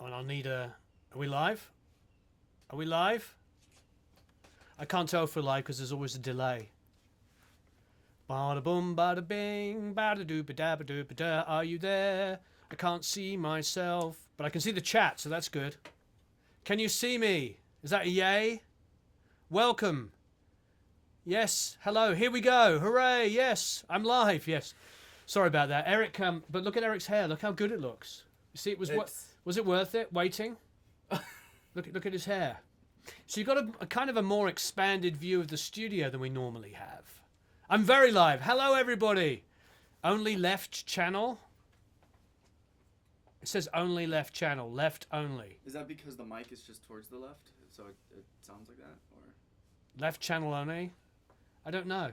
And I'll need a... Are we live? Are we live? I can't tell if we're live because there's always a delay. Bada boom, bada bing, bada doo ba da ba doo ba da. Are you there? I can't see myself, but I can see the chat, so that's good. Can you see me? Is that a yay? Welcome. Yes. Hello. Here we go. Hooray. Yes. I'm live. Yes. Sorry about that, Eric. But look at Eric's hair. Look how good it looks. You see, was it worth it waiting? Look at his hair. So you've got a kind of a more expanded view of the studio than we normally have. I'm very live. Hello, everybody. Only left channel. It says only left channel. Left only. Is that because the mic is just towards the left, so it sounds like that, or left channel only? I don't know.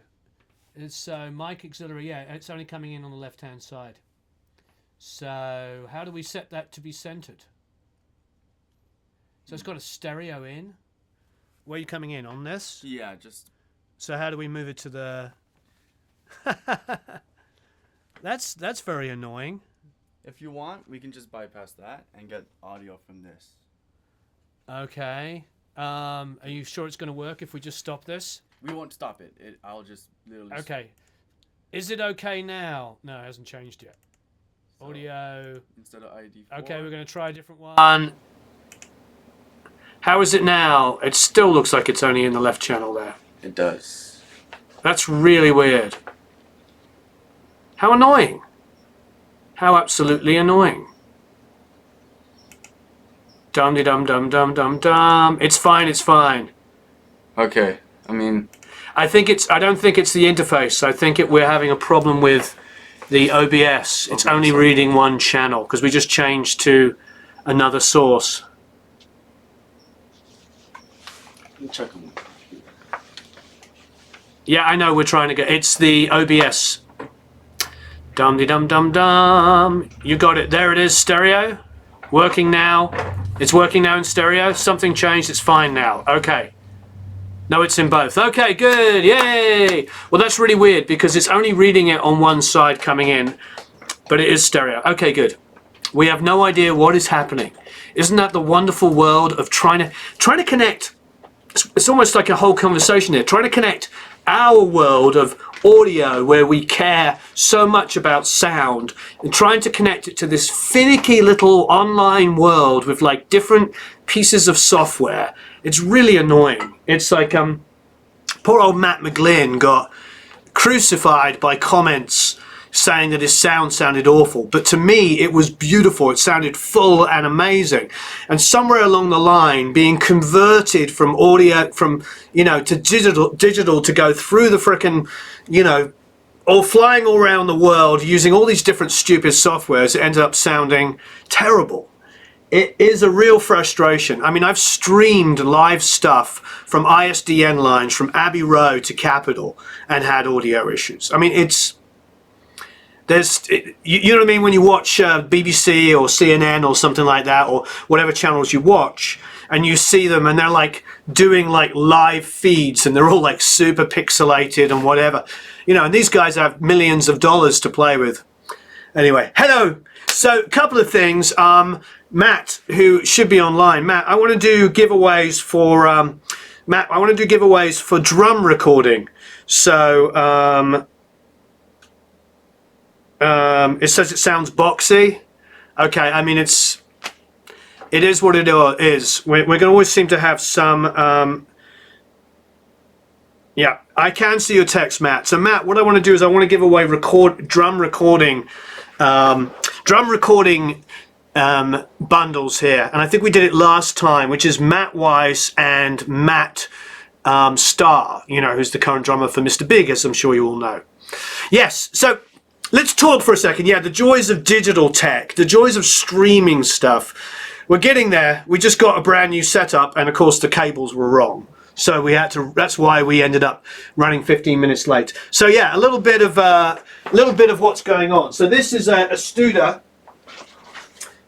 It's mic auxiliary. Yeah, it's only coming in on the left-hand side. So how do we set that to be centered? So it's got a stereo in. Where are you coming in? On this? yeah, just. So how do we move it to the... That's very annoying. If you want, we can just bypass that and get audio from this. Okay. Are you sure it's going to work if we just stop this? We won't stop it. I'll just literally. Okay. Is it okay now? No, it hasn't changed yet. So Audio. instead of ID4. Okay, we're going to try a different one. How is it now? It still looks like it's only in the left channel there. It does. That's really weird. How annoying. How absolutely annoying. Dum-de-dum-dum-dum-dum-dum. It's fine, it's fine. Okay. I mean. I don't think it's the interface. I think we're having a problem with the OBS. It's only reading one channel because we just changed to another source. Check them. Yeah, I know we're trying to get... It's the OBS. Dum-de-dum-dum-dum. You got it. There it is, stereo. Working now. It's working now in stereo. Something changed. It's fine now. Okay. No, it's in both. Okay, good. Yay! Well, that's really weird because it's only reading it on one side coming in, but it is stereo. Okay, good. We have no idea what is happening. Isn't that the wonderful world of trying to connect? It's almost like a whole conversation here. Trying to connect our world of audio, where we care so much about sound, and trying to connect it to this finicky little online world with like different pieces of software. It's really annoying. It's like poor old Matt McGlynn got crucified by comments saying that his sound sounded awful, but to me it was beautiful. It sounded full and amazing, and somewhere along the line being converted from audio to digital to go through the frickin' or flying all around the world using all these different stupid softwares, it ended up sounding terrible. It is a real frustration. I mean, I've streamed live stuff from ISDN lines from Abbey Road to Capitol and had audio issues. I mean, you know what I mean, when you watch BBC or CNN or something like that, or whatever channels you watch, and you see them and they're like doing like live feeds and they're all like super pixelated and whatever, and these guys have millions of dollars to play with. Anyway, hello. So a couple of things. Matt, who should be online. Matt, I want to do giveaways for drum recording. So it says it sounds boxy. Okay, I mean it is what it is. We're going to always seem to have some. Yeah, I can see your text, Matt. So Matt, what I want to do is I want to give away drum recording bundles here, and I think we did it last time, which is Matt Weiss and Matt Starr, who's the current drummer for Mr. Big, as I'm sure you all know. Yes, so let's talk for a second. Yeah, the joys of digital tech, the joys of streaming stuff. We're getting there. We just got a brand new setup, and of course the cables were wrong. So we had to. That's why we ended up running 15 minutes late. So yeah, a little bit of what's going on. So this is a Studer.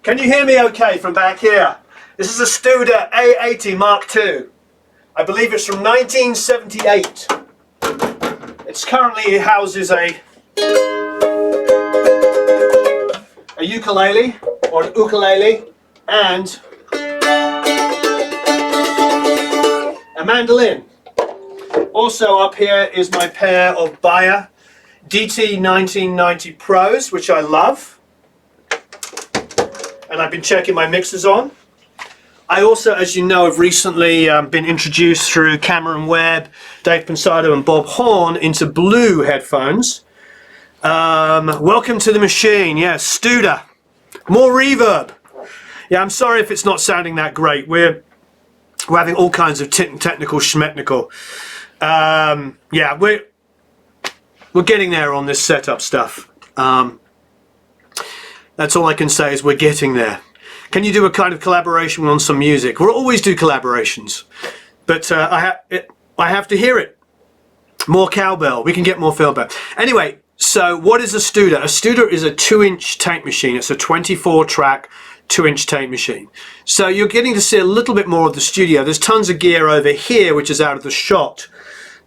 Can you hear me okay from back here? This is a Studer A80 Mark II. I believe it's from 1978. It houses a ukulele or an ukulele, and a mandolin. Also up here is my pair of Bayer DT 1990 Pros, which I love, and I've been checking my mixers on. I also, as you know, have recently been introduced through Cameron Webb, Dave Pensado and Bob Horn into Blue headphones. Welcome to the machine. Yeah, Studer. More reverb. Yeah, I'm sorry if it's not sounding that great. We're having all kinds of technical schmetnical. Yeah, we're getting there on this setup stuff. That's all I can say is we're getting there. Can you do a kind of collaboration on some music? We'll always do collaborations, but I have to hear it. More cowbell. We can get more cowbell. Anyway, so what is a Studer? A Studer is a 2-inch tape machine. It's a 24-track 2-inch tape machine. So you're getting to see a little bit more of the studio. There's tons of gear over here, which is out of the shot.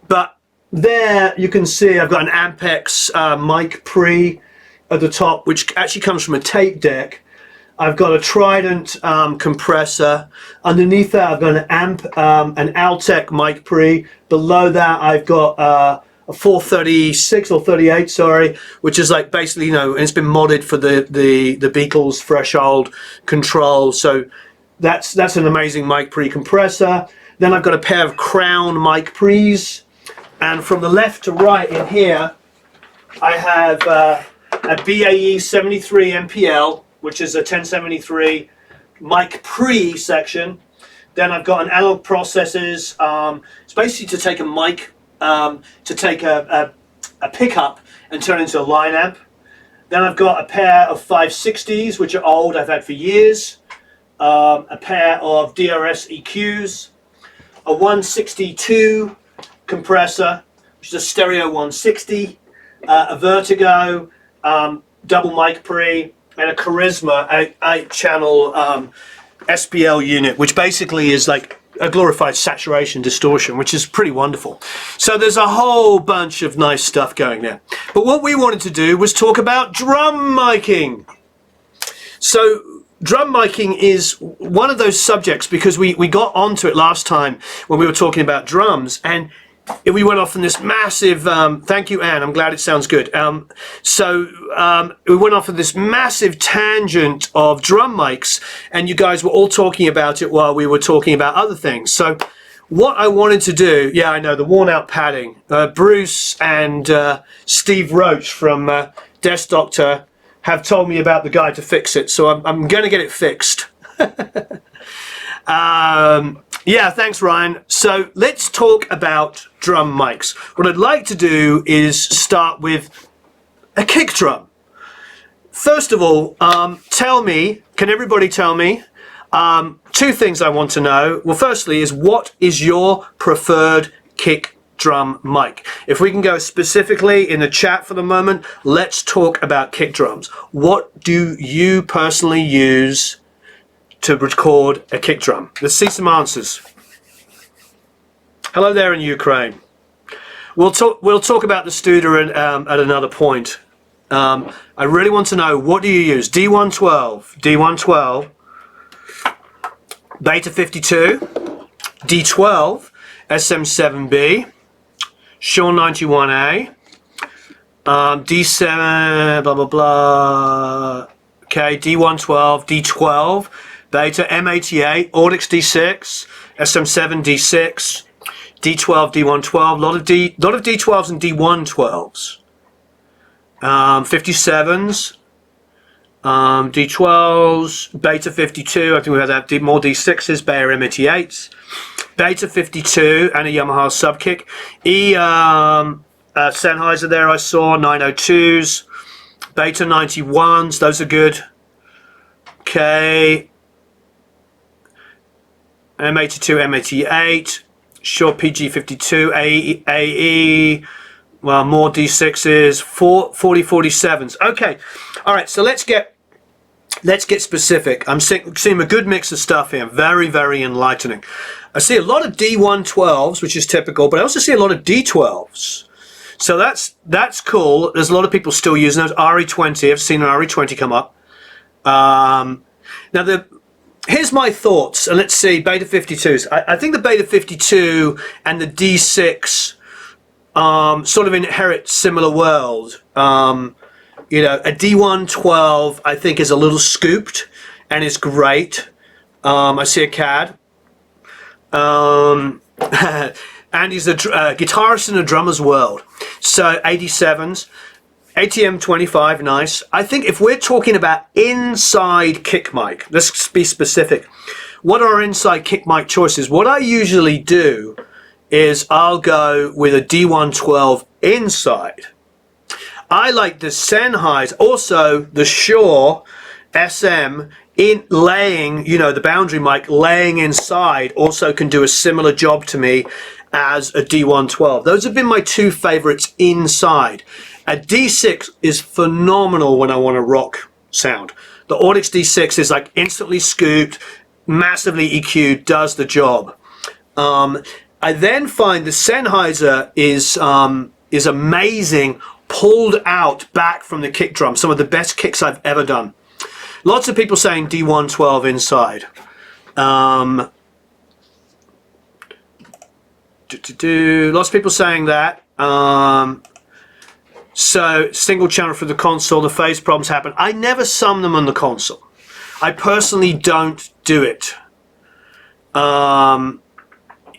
But there you can see I've got an Ampex mic pre at the top, which actually comes from a tape deck. I've got a Trident compressor. Underneath that I've got an Altec mic pre. Below that I've got a 436 or 38, sorry, which is like basically, you know, and it's been modded for the Beatles threshold control. So that's an amazing mic pre compressor. Then I've got a pair of Crown mic pre's, and from the left to right in here I have a BAE 73 MPL, which is a 1073 mic pre section. Then I've got an analog processors. It's basically to take a mic, to take a pickup and turn it into a line amp. Then I've got a pair of 560s, which are old, I've had for years. A pair of DRS EQs. A 162 compressor, which is a stereo 160. A Vertigo double mic pre. And a Charisma 8-channel SPL unit, which basically is like a glorified saturation distortion, which is pretty wonderful. So there's a whole bunch of nice stuff going there. But what we wanted to do was talk about drum miking. So drum miking is one of those subjects because we got onto it last time when we were talking about drums, and we went off on this massive, thank you, Anne, I'm glad it sounds good. We went off on this massive tangent of drum mics, and you guys were all talking about it while we were talking about other things. So what I wanted to do, yeah, I know, the worn out padding. Bruce and Steve Roach from Desk Doctor have told me about the guy to fix it, so I'm going to get it fixed. Yeah, thanks, Ryan. So let's talk about drum mics. What I'd like to do is start with a kick drum. First of all, tell me, can everybody tell me, two things I want to know. Well, firstly is, what is your preferred kick drum mic? If we can go specifically in the chat for the moment, let's talk about kick drums. What do you personally use to record a kick drum? Let's see some answers. Hello there in Ukraine. We'll talk about the Studer at another point. I really want to know, what do you use? D112, Beta 52, D12, SM7B, Shaw 91A, D7, blah blah blah. Okay, D112, D12. Beta M88, Audix D6, SM7 D6, D12, D112, lot of D12s and D112s, 57s, D12s, Beta 52. I think we had that more D6s, Bayer M88s, Beta 52, and a Yamaha subkick. Sennheiser there I saw, 902s, Beta 91s. Those are good. Okay. M82, M88, Shure PG52, AE, well, more D6s, 4047s. Okay, all right, so let's get specific. I'm seeing a good mix of stuff here, very, very enlightening. I see a lot of D112s, which is typical, but I also see a lot of D12s. So that's cool. There's a lot of people still using those. RE20, I've seen an RE20 come up. Now here's my thoughts, and let's see, Beta 52s. I think the Beta 52 and the D6 sort of inherit similar world. You know, a D112 I think is a little scooped and is great. I see a CAD. And he's a guitarist in a drummer's world. So 87s, ATM 25, nice. I think if we're talking about inside kick mic, let's be specific. What are our inside kick mic choices? What I usually do is I'll go with a D112 inside. I like the Sennheiser, also the Shure SM in laying, you know, the boundary mic laying inside also can do a similar job to me as a D112. Those have been my two favorites inside. A D6 is phenomenal when I want a rock sound. The Audix D6 is like instantly scooped, massively EQ'd, does the job. I then find the Sennheiser is amazing, pulled out back from the kick drum. Some of the best kicks I've ever done. Lots of people saying D112 inside. Lots of people saying that. So single channel for the console, the phase problems happen. I never sum them on the console. I personally don't do it.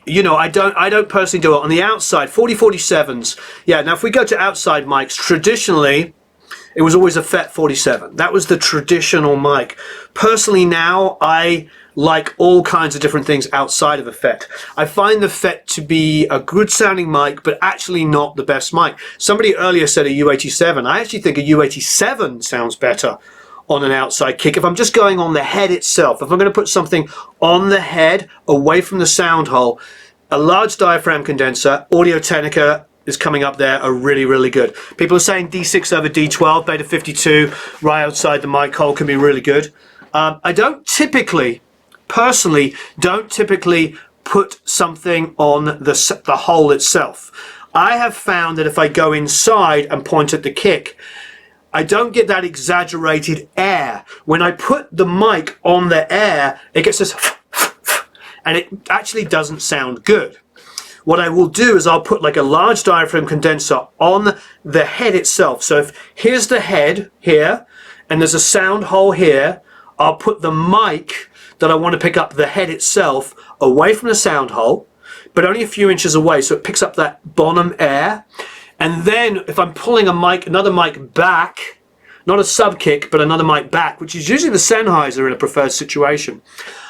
You know, I don't personally do it on the outside. 4047s. Yeah. Now, if we go to outside mics, traditionally, it was always a FET 47. That was the traditional mic. Personally, now I like all kinds of different things outside of a FET. I find the FET to be a good sounding mic, but actually not the best mic. Somebody earlier said a U87. I actually think a U87 sounds better on an outside kick. If I'm just going on the head itself, if I'm going to put something on the head away from the sound hole, a large diaphragm condenser, Audio-Technica is coming up there, are really, really good. People are saying D6 over D12, Beta 52, right outside the mic hole can be really good. I don't typically, personally, put something on the hole itself. I have found that if I go inside and point at the kick, I don't get that exaggerated air. When I put the mic on the air, it gets this and it actually doesn't sound good. What I will do is I'll put like a large diaphragm condenser on the head itself. So if here's the head here, and there's a sound hole here, I'll put the mic that I want to pick up the head itself away from the sound hole, but only a few inches away, so it picks up that bottom air. And then if I'm pulling a mic, another mic back, not a sub kick, but another mic back, which is usually the Sennheiser in a preferred situation,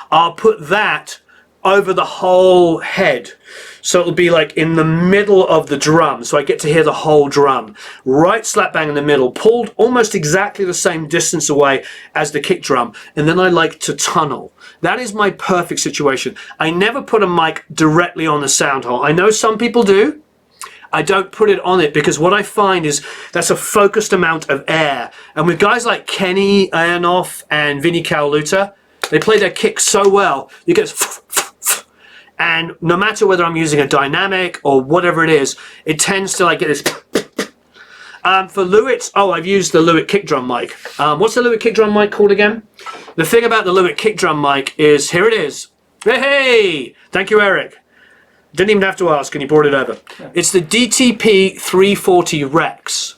I'll put that over the whole head. So it'll be like in the middle of the drum, so I get to hear the whole drum. Right slap bang in the middle, pulled almost exactly the same distance away as the kick drum, and then I like to tunnel. That is my perfect situation. I never put a mic directly on the sound hole. I know some people do. I don't put it on it because what I find is that's a focused amount of air. And with guys like Kenny Aronoff and Vinnie Colaiuta, they play their kick so well, you get and no matter whether I'm using a dynamic or whatever it is, it tends to like get this. For Lewitt, I've used the Lewitt kick drum mic. What's the Lewitt kick drum mic called again? The thing about the Lewitt kick drum mic is, here it is. Hey, thank you, Eric. Didn't even have to ask, and you brought it over. Yeah. It's the DTP 340 Rex.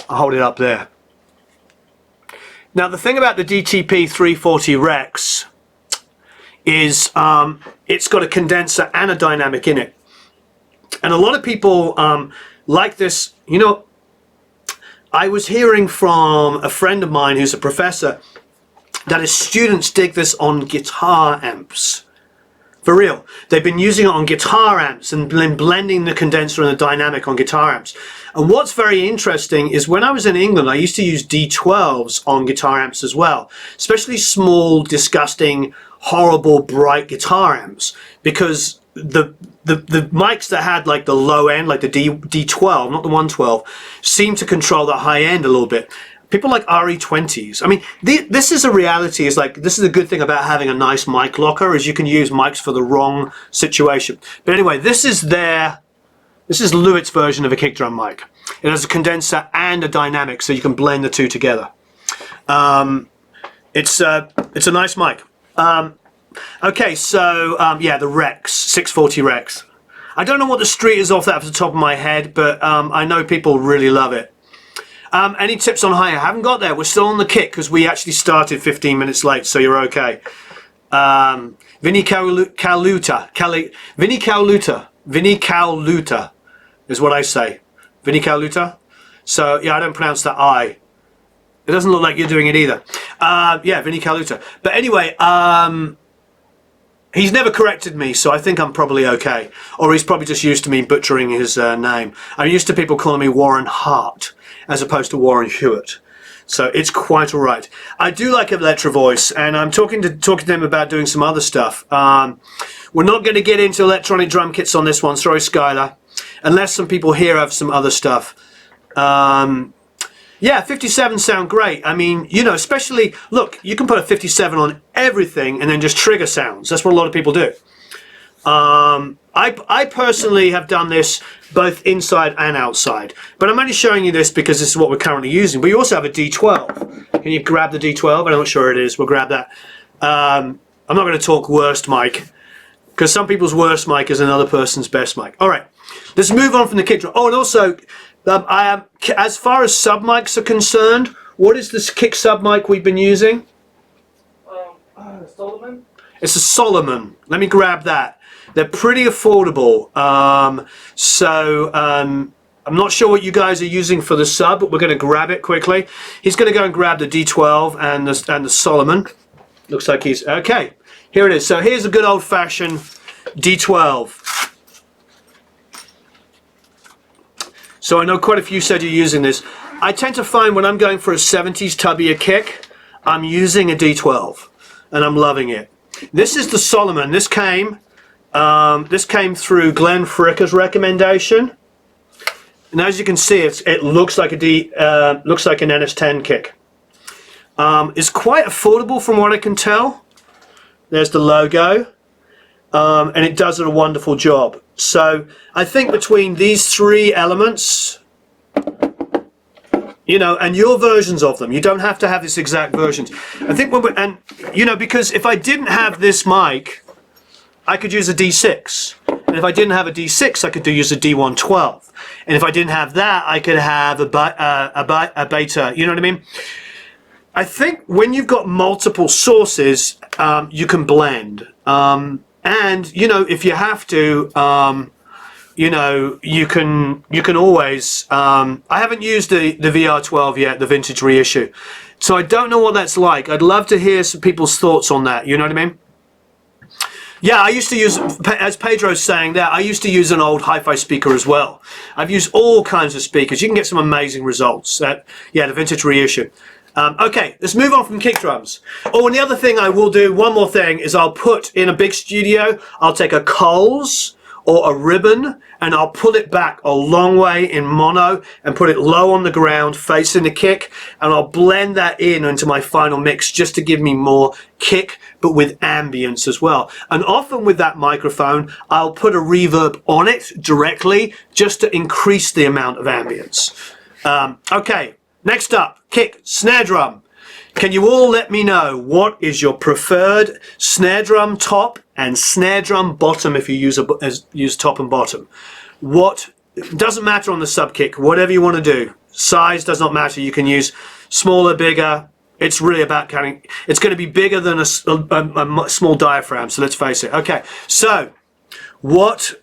I'll hold it up there. Now, the thing about the DTP 340 Rex is it's got a condenser and a dynamic in it. And a lot of people like this. You know, I was hearing from a friend of mine who's a professor that his students dig this on guitar amps. For real. They've been using it on guitar amps and blending the condenser and the dynamic on guitar amps. And what's very interesting is when I was in England, I used to use D12s on guitar amps as well, especially small, disgusting, horrible, bright guitar amps, because the mics that had like the low end, like the D12, not the 112, seem to control the high end a little bit. People like RE20s. I mean, this is a reality. Is like, this is a good thing about having a nice mic locker, is you can use mics for the wrong situation. But anyway, this is Lewitt's version of a kick drum mic. It has a condenser and a dynamic, so you can blend the two together. It's It's a nice mic. Okay, so yeah, the Rex 640 Rex. I don't know what the street is off that off the top of my head, but I know people really love it. Any tips on hi-hat? I haven't got there. We're still on the kick because we actually started 15 minutes late, so you're okay. Vinny Caluta is what I say. Vinny Caluta. So yeah, I don't pronounce that I. It doesn't look like you're doing it either. Yeah, Vinny Caluta. But anyway, he's never corrected me, so I think I'm probably okay. Or he's probably just used to me butchering his name. I'm used to people calling me Warren Hart as opposed to Warren Huart. So it's quite all right. I do like Electro Voice, and I'm talking to them about doing some other stuff. We're not going to get into electronic drum kits on this one. Sorry, Skylar. Unless some people here have some other stuff. Yeah, 57 sound great. I mean, you know, especially, look, you can put a 57 on everything and then just trigger sounds. That's what a lot of people do. I personally have done this both inside and outside, but I'm only showing you this because this is what we're currently using. But you also have a D12. Can you grab the D12? I'm not sure it is. We'll grab that. I'm not going to talk worst mic because some people's worst mic is another person's best mic. All right, let's move on from the kick drum. Oh, and also, as far as sub mics are concerned, what is this kick sub mic we've been using? Solomon? It's a Solomon. Let me grab that. They're pretty affordable. I'm not sure what you guys are using for the sub, but we're going to grab it quickly. He's going to go and grab the D12 and the Solomon. Looks like he's okay. Here it is. So here's a good old-fashioned D12. So I know quite a few said you're using this. I tend to find when I'm going for a 70s tubbier kick, I'm using a D12, and I'm loving it. This is the Solomon. This came through Glenn Fricker's recommendation, and as you can see, it looks like looks like an NS10 kick. It's quite affordable from what I can tell. There's the logo, and it does a wonderful job. So I think between these three elements, you know, and your versions of them, you don't have to have this exact versions. I think and you know, because if I didn't have this mic, I could use a D6, and if I didn't have a D6, I could use a D112, and if I didn't have that, I could have a beta. You know what I mean? I think when you've got multiple sources, you can blend, and you know, if you have to, you know, you can always. I haven't used the VR12 yet, the vintage reissue, so I don't know what that's like. I'd love to hear some people's thoughts on that. You know what I mean? Yeah, I used to use, as Pedro's saying there, I used to use an old hi-fi speaker as well. I've used all kinds of speakers. You can get some amazing results. Yeah, the vintage reissue. Okay, let's move on from kick drums. Oh, and the other thing I will do, one more thing, is I'll put in a big studio, I'll take a Coles or a ribbon, and I'll pull it back a long way in mono and put it low on the ground facing the kick, and I'll blend that in into my final mix just to give me more kick, but with ambience as well. And often with that microphone, I'll put a reverb on it directly just to increase the amount of ambience. Okay, next up, kick, snare drum. Can you all let me know what is your preferred snare drum top and snare drum bottom if you use top and bottom? What doesn't matter on the sub kick, whatever you want to do. Size does not matter. You can use smaller, bigger. It's really about counting. It's going to be bigger than a small diaphragm. So let's face it. Okay. So what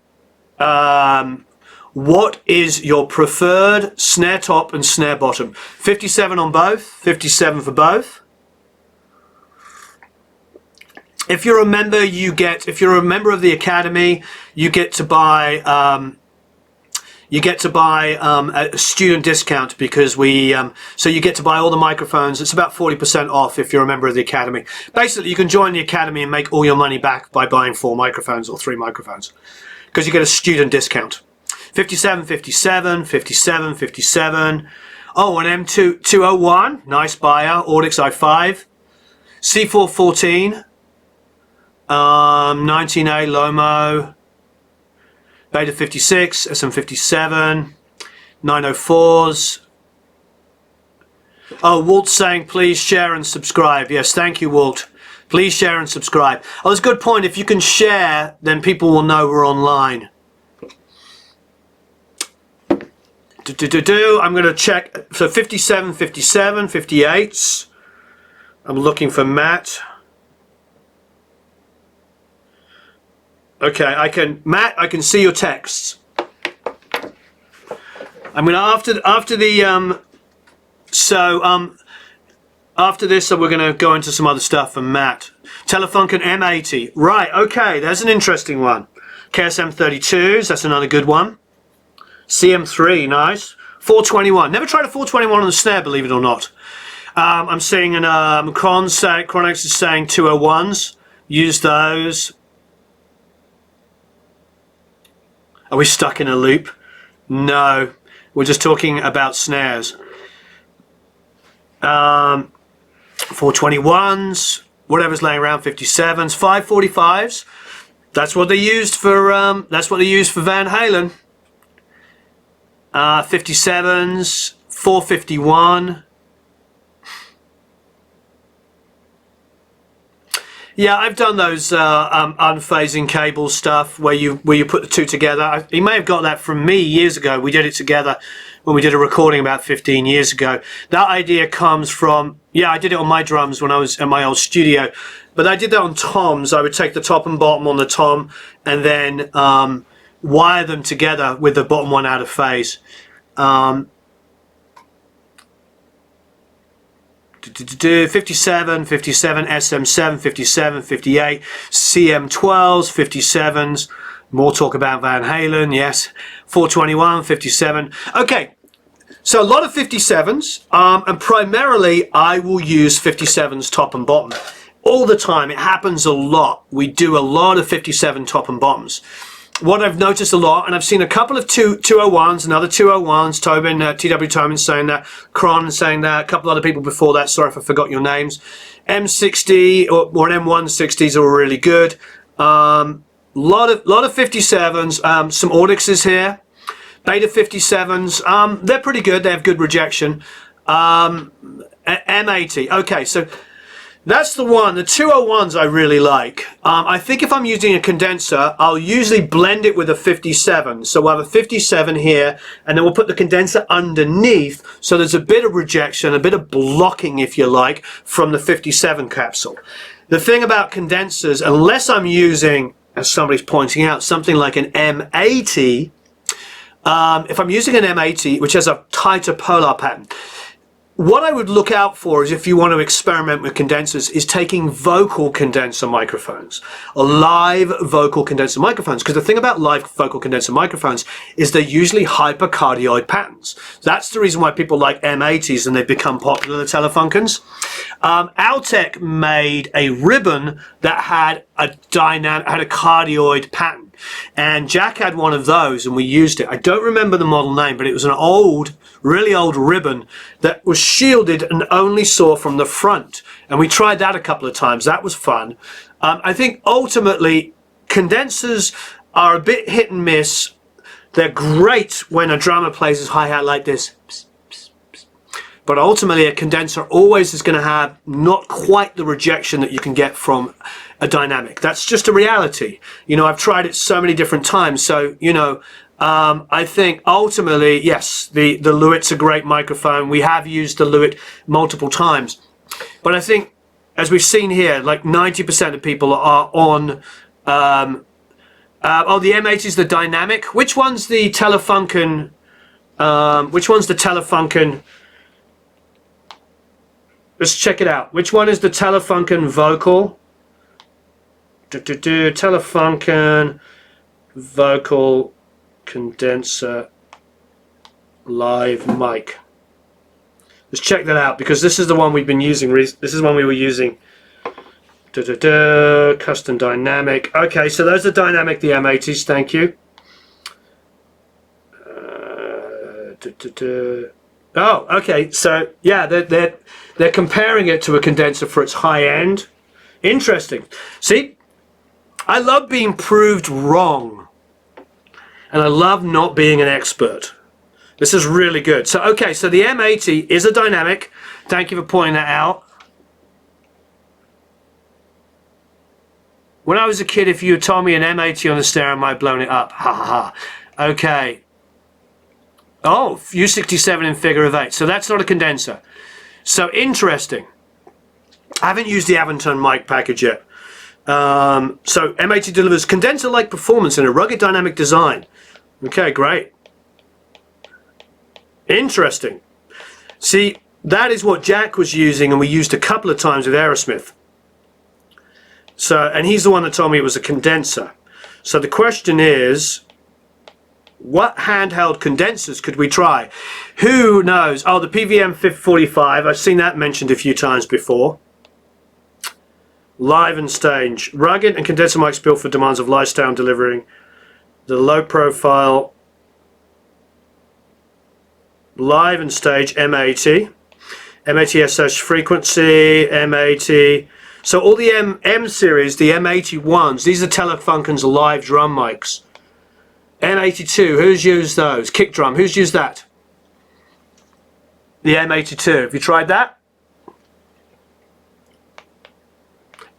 is your preferred snare top and snare bottom? 57 on both, 57 for both. If you're a member, if you're a member of the Academy, you get to buy a student discount because so you get to buy all the microphones. It's about 40% off if you're a member of the Academy. Basically, you can join the Academy and make all your money back by buying 4 microphones or 3 microphones because you get a student discount. 57, 57, 57, 57. Oh, an M201, nice buyer. Audix i5. C414. 19A Lomo. Beta 56, SM57. 904s. Oh, Walt's saying please share and subscribe. Yes, thank you, Walt. Please share and subscribe. Oh, that's a good point. If you can share, then people will know we're online. I'm going to check. So 57, 57, 58s. I'm looking for Matt. Okay, Matt, I can see your texts. I'm going to, after this, we're going to go into some other stuff for Matt. Telefunken M80. Right, okay, there's an interesting one. KSM 32s, that's another good one. CM3, nice. 421. Never tried a 421 on the snare, believe it or not. I'm seeing an Chronix is saying 201s. Use those. Are we stuck in a loop? No. We're just talking about snares. 421s, whatever's laying around, 57s, 545s. That's what they used for Van Halen. 57s, 451. Yeah, I've done those unphasing cable stuff where you put the two together. You may have got that from me years ago. We did it together when we did a recording about 15 years ago. That idea comes from, yeah, I did it on my drums when I was in my old studio, but I did that on toms. I would take the top and bottom on the tom and then wire them together with the bottom one out of phase. 57, 57, SM7, 57, 58, CM12s, 57s. More talk about Van Halen, yes. 421, 57. Okay, so a lot of 57s, and primarily I will use 57s top and bottom. All the time, it happens a lot. We do a lot of 57 top and bottoms. What I've noticed a lot, and I've seen a couple of 201s, another 201s, Tobin, TW Tobin saying that, Cron saying that, a couple other people before that, sorry if I forgot your names. M60 or an M160s are really good. Lot of 57s, some Audixes here. Beta 57s, they're pretty good, they have good rejection. M80, okay, so that's the one. The 201s I really like. I think if I'm using a condenser, I'll usually blend it with a 57. So we'll have a 57 here, and then we'll put the condenser underneath, so there's a bit of rejection, a bit of blocking, if you like, from the 57 capsule. The thing about condensers, unless I'm using, as somebody's pointing out, something like an M80, if I'm using an M80, which has a tighter polar pattern, what I would look out for is, if you want to experiment with condensers, is taking vocal condenser microphones, or live vocal condenser microphones. Because the thing about live vocal condenser microphones is they're usually hypercardioid patterns. That's the reason why people like M80s and they've become popular, the Telefunkens. Altec made a ribbon that had a cardioid pattern. And Jack had one of those and we used it. I don't remember the model name, but it was an old, really old ribbon that was shielded and only saw from the front. And we tried that a couple of times. That was fun. I think ultimately condensers are a bit hit and miss. They're great when a drummer plays his hi-hat like this. But ultimately a condenser always is going to have not quite the rejection that you can get from a dynamic. That's just a reality. You know, I've tried it so many different times. So, you know, I think ultimately, yes, the Lewitt's a great microphone. We have used the Lewitt multiple times. But I think, as we've seen here, like 90% of people are on, the M80 is the dynamic. Which one's the Telefunken, let's check it out. Which one is the Telefunken vocal? Telefunken vocal condenser live mic. Let's check that out, because this is the one we've been using. This is one we were using. Custom dynamic. Okay, so those are dynamic, the M80s. Thank you. Oh, okay. So yeah, they're comparing it to a condenser for its high end. Interesting. See, I love being proved wrong, and I love not being an expert. This is really good. So okay, so the M80 is a dynamic. Thank you for pointing that out. When I was a kid, if you had told me an M80 on the stereo, I might have blown it up. Ha ha ha. Okay. Oh, U67 in figure of 8. So that's not a condenser. So interesting. I haven't used the Aventone mic package yet. So M80 delivers condenser-like performance in a rugged dynamic design. Okay, great. Interesting. See, that is what Jack was using, and we used a couple of times with Aerosmith. So, and he's the one that told me it was a condenser. So the question is, what handheld condensers could we try? Who knows? Oh, the PVM 545. I've seen that mentioned a few times before. Live and stage. Rugged and condenser mics built for demands of lifestyle delivering. The low profile. Live and stage M80. M80SS frequency. M80. So all the M series, the M81s, these are Telefunken's live drum mics. M82, who's used those? Kick drum, who's used that? The M82, have you tried that?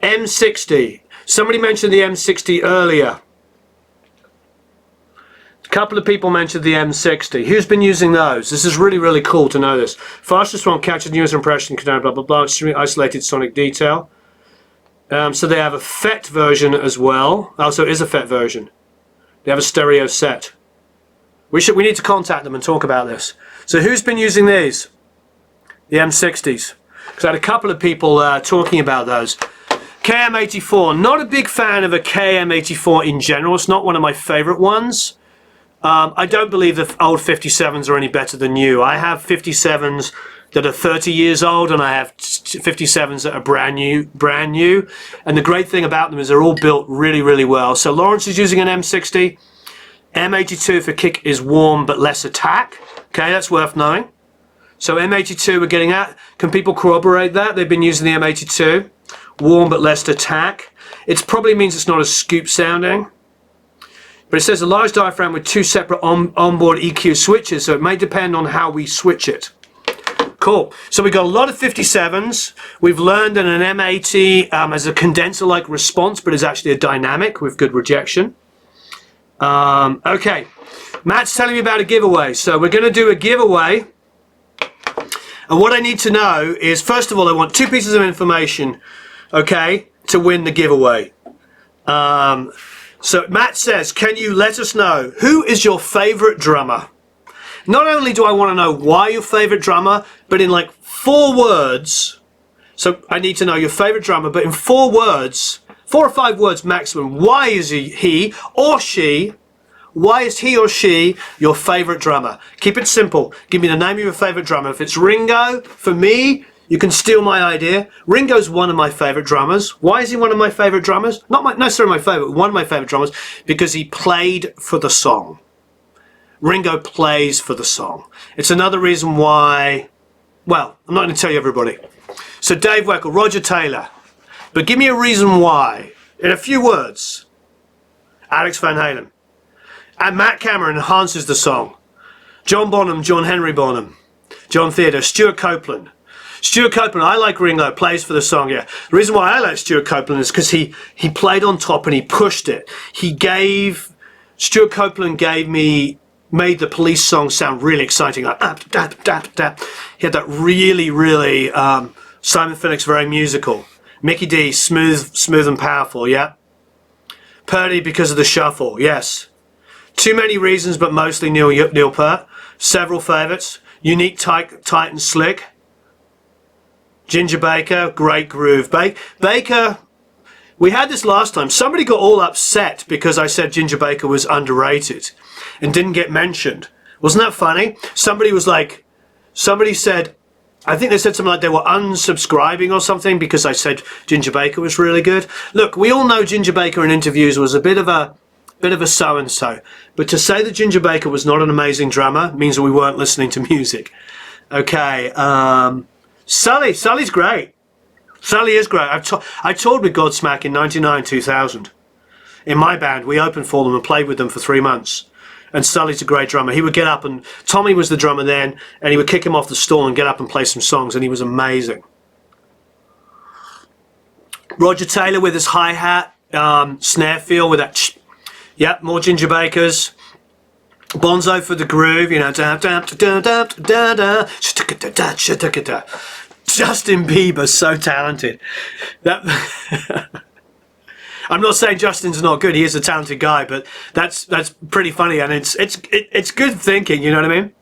M60, somebody mentioned the M60 earlier. A couple of people mentioned the M60. Who's been using those? This is really, really cool to know this. Fastest one captured user impression, blah, blah, blah, extremely isolated sonic detail. So they have a FET version as well. Also, it is a FET version. They have a stereo set. We need to contact them and talk about this. So who's been using these? The M60s. Because I had a couple of people talking about those. KM84. Not a big fan of a KM84 in general. It's not one of my favorite ones. I don't believe the old 57s are any better than new. I have 57s that are 30 years old, and I have 57s that are brand new. And the great thing about them is they're all built really, really well. So Lawrence is using an M60. M82 for kick is warm but less attack. Okay, that's worth knowing. So M82 we're getting at. Can people corroborate that? They've been using the M82. Warm but less attack. It probably means it's not as scoop sounding. But it says a large diaphragm with two separate onboard EQ switches, so it may depend on how we switch it. Cool. So we've got a lot of 57s. We've learned that an M80 has a condenser-like response, but is actually a dynamic with good rejection. Okay. Matt's telling me about a giveaway. So we're going to do a giveaway. And what I need to know is, first of all, I want 2 pieces of information, okay, to win the giveaway. So Matt says, can you let us know who is your favorite drummer? Not only do I want to know why your favorite drummer, but in like 4 words. So I need to know your favorite drummer, but in 4 words, 4 or 5 words maximum. Why is he or she? Why is he or she your favorite drummer? Keep it simple. Give me the name of your favorite drummer. If it's Ringo, for me, you can steal my idea. Ringo's one of my favorite drummers. Why is he one of my favorite drummers? Not necessarily my favorite, one of my favorite drummers, because he played for the song. Ringo plays for the song. It's another reason why, well, I'm not going to tell you everybody. So Dave Weckl, Roger Taylor. But give me a reason why. In a few words. Alex Van Halen. And Matt Cameron enhances the song. John Bonham, John Henry Bonham. John Theodore, Stuart Copeland. Stuart Copeland, I like Ringo, plays for the song, yeah. The reason why I like Stuart Copeland is because he played on top and he pushed it. Stuart Copeland made the Police song sound really exciting. Like, he had that really, really, Simon Phoenix, very musical. Mickey D, smooth and powerful, yeah. Purdy, because of the shuffle, yes. Too many reasons, but mostly Neil Peart. Several favourites. Unique, tight and slick. Ginger Baker, great groove. Baker, we had this last time. Somebody got all upset because I said Ginger Baker was underrated and didn't get mentioned. Wasn't that funny? Somebody said, I think they said something like they were unsubscribing or something because I said Ginger Baker was really good. Look, we all know Ginger Baker in interviews was a bit of a so-and-so. But to say that Ginger Baker was not an amazing drummer means that we weren't listening to music. Okay, Sully's great. Sully is great. I toured with Godsmack in 99, 2000. In my band, we opened for them and played with them for 3 months. And Sully's a great drummer. He would get up and, Tommy was the drummer then, and he would kick him off the stool and get up and play some songs, and he was amazing. Roger Taylor with his hi-hat. snare feel with that. Yep, more Ginger Bakers. Bonzo for the groove, you know. Justin Bieber, so talented. That I'm not saying Justin's not good. He is a talented guy, but that's pretty funny, and it's good thinking. You know what I mean?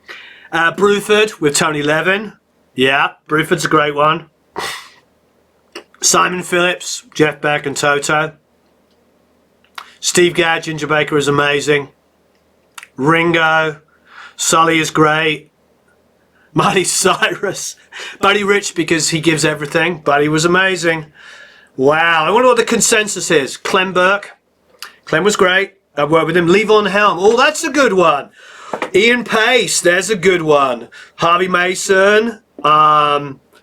Bruford with Tony Levin. Yeah, Bruford's a great one. Simon Phillips, Jeff Beck, and Toto. Steve Gadd, Ginger Baker is amazing. Ringo, Sully is great. Miley Cyrus, Buddy Rich because he gives everything. Buddy was amazing. Wow, I wonder what the consensus is. Clem Burke, Clem was great. I've worked with him. Levon Helm, oh, that's a good one. Ian Pace, there's a good one. Harvey Mason,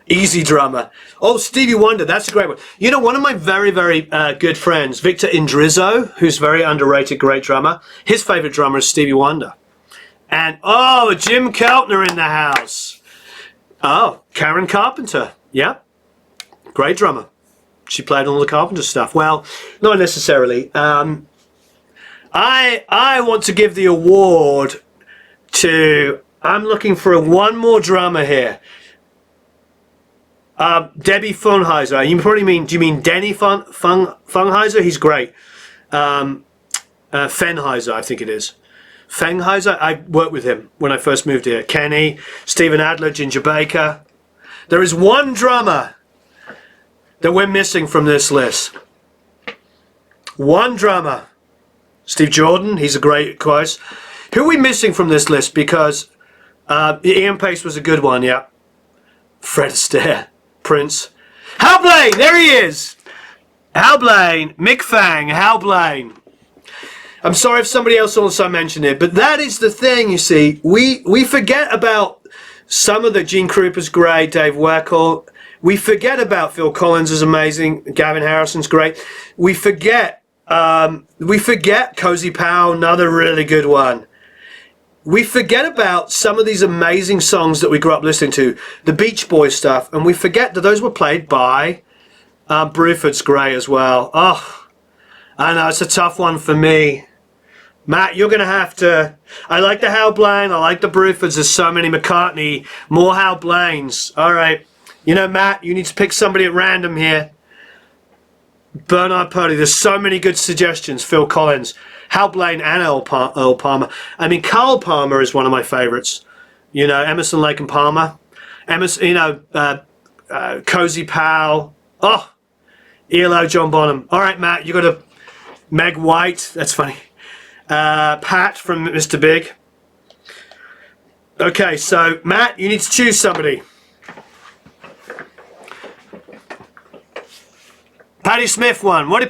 easy drummer. Oh, Stevie Wonder, that's a great one. You know, one of my very, very good friends, Victor Indrizzo, who's very underrated, great drummer. His favorite drummer is Stevie Wonder. And, oh, Jim Keltner in the house. Oh, Karen Carpenter, yeah, great drummer. She played all the Carpenter stuff. Well, not necessarily. I want to give the award to, I'm looking for one more drummer here. Debbie Funheiser. You probably mean, do you mean Denny Funheiser? He's great. Fenheiser, I think it is. Fenheiser, I worked with him when I first moved here. Kenny, Stephen Adler, Ginger Baker. There is one drummer that we're missing from this list. One drummer. Steve Jordan, he's a great choice. Who are we missing from this list? Because Ian Pace was a good one, yeah. Fred Astaire, Prince. Hal Blaine, there he is. Hal Blaine, Mick Fang, Hal Blaine. I'm sorry if somebody else also mentioned it, but that is the thing, you see. We forget about some of the Gene Krupa's great, Dave Weckl. We forget about Phil Collins is amazing, Gavin Harrison's great. We forget Cozy Powell, another really good one. We forget about some of these amazing songs that we grew up listening to, the Beach Boys stuff, and we forget that those were played by Bruford's great as well. Oh, I know, it's a tough one for me. Matt, you're going to have to... I like the Hal Blaine, I like the Brufords, there's so many McCartney, more Hal Blaines. All right, you know, Matt, you need to pick somebody at random here. Bernard Purdy, there's so many good suggestions. Phil Collins, Hal Blaine, and Earl Palmer. I mean, Carl Palmer is one of my favorites. You know, Emerson, Lake and Palmer. Emerson, you know, Cozy Powell. Oh, ELO, John Bonham. All right, Matt, you got a Meg White. That's funny. Pat from Mr. Big. Okay, so Matt, you need to choose somebody. Patti Smith won. What did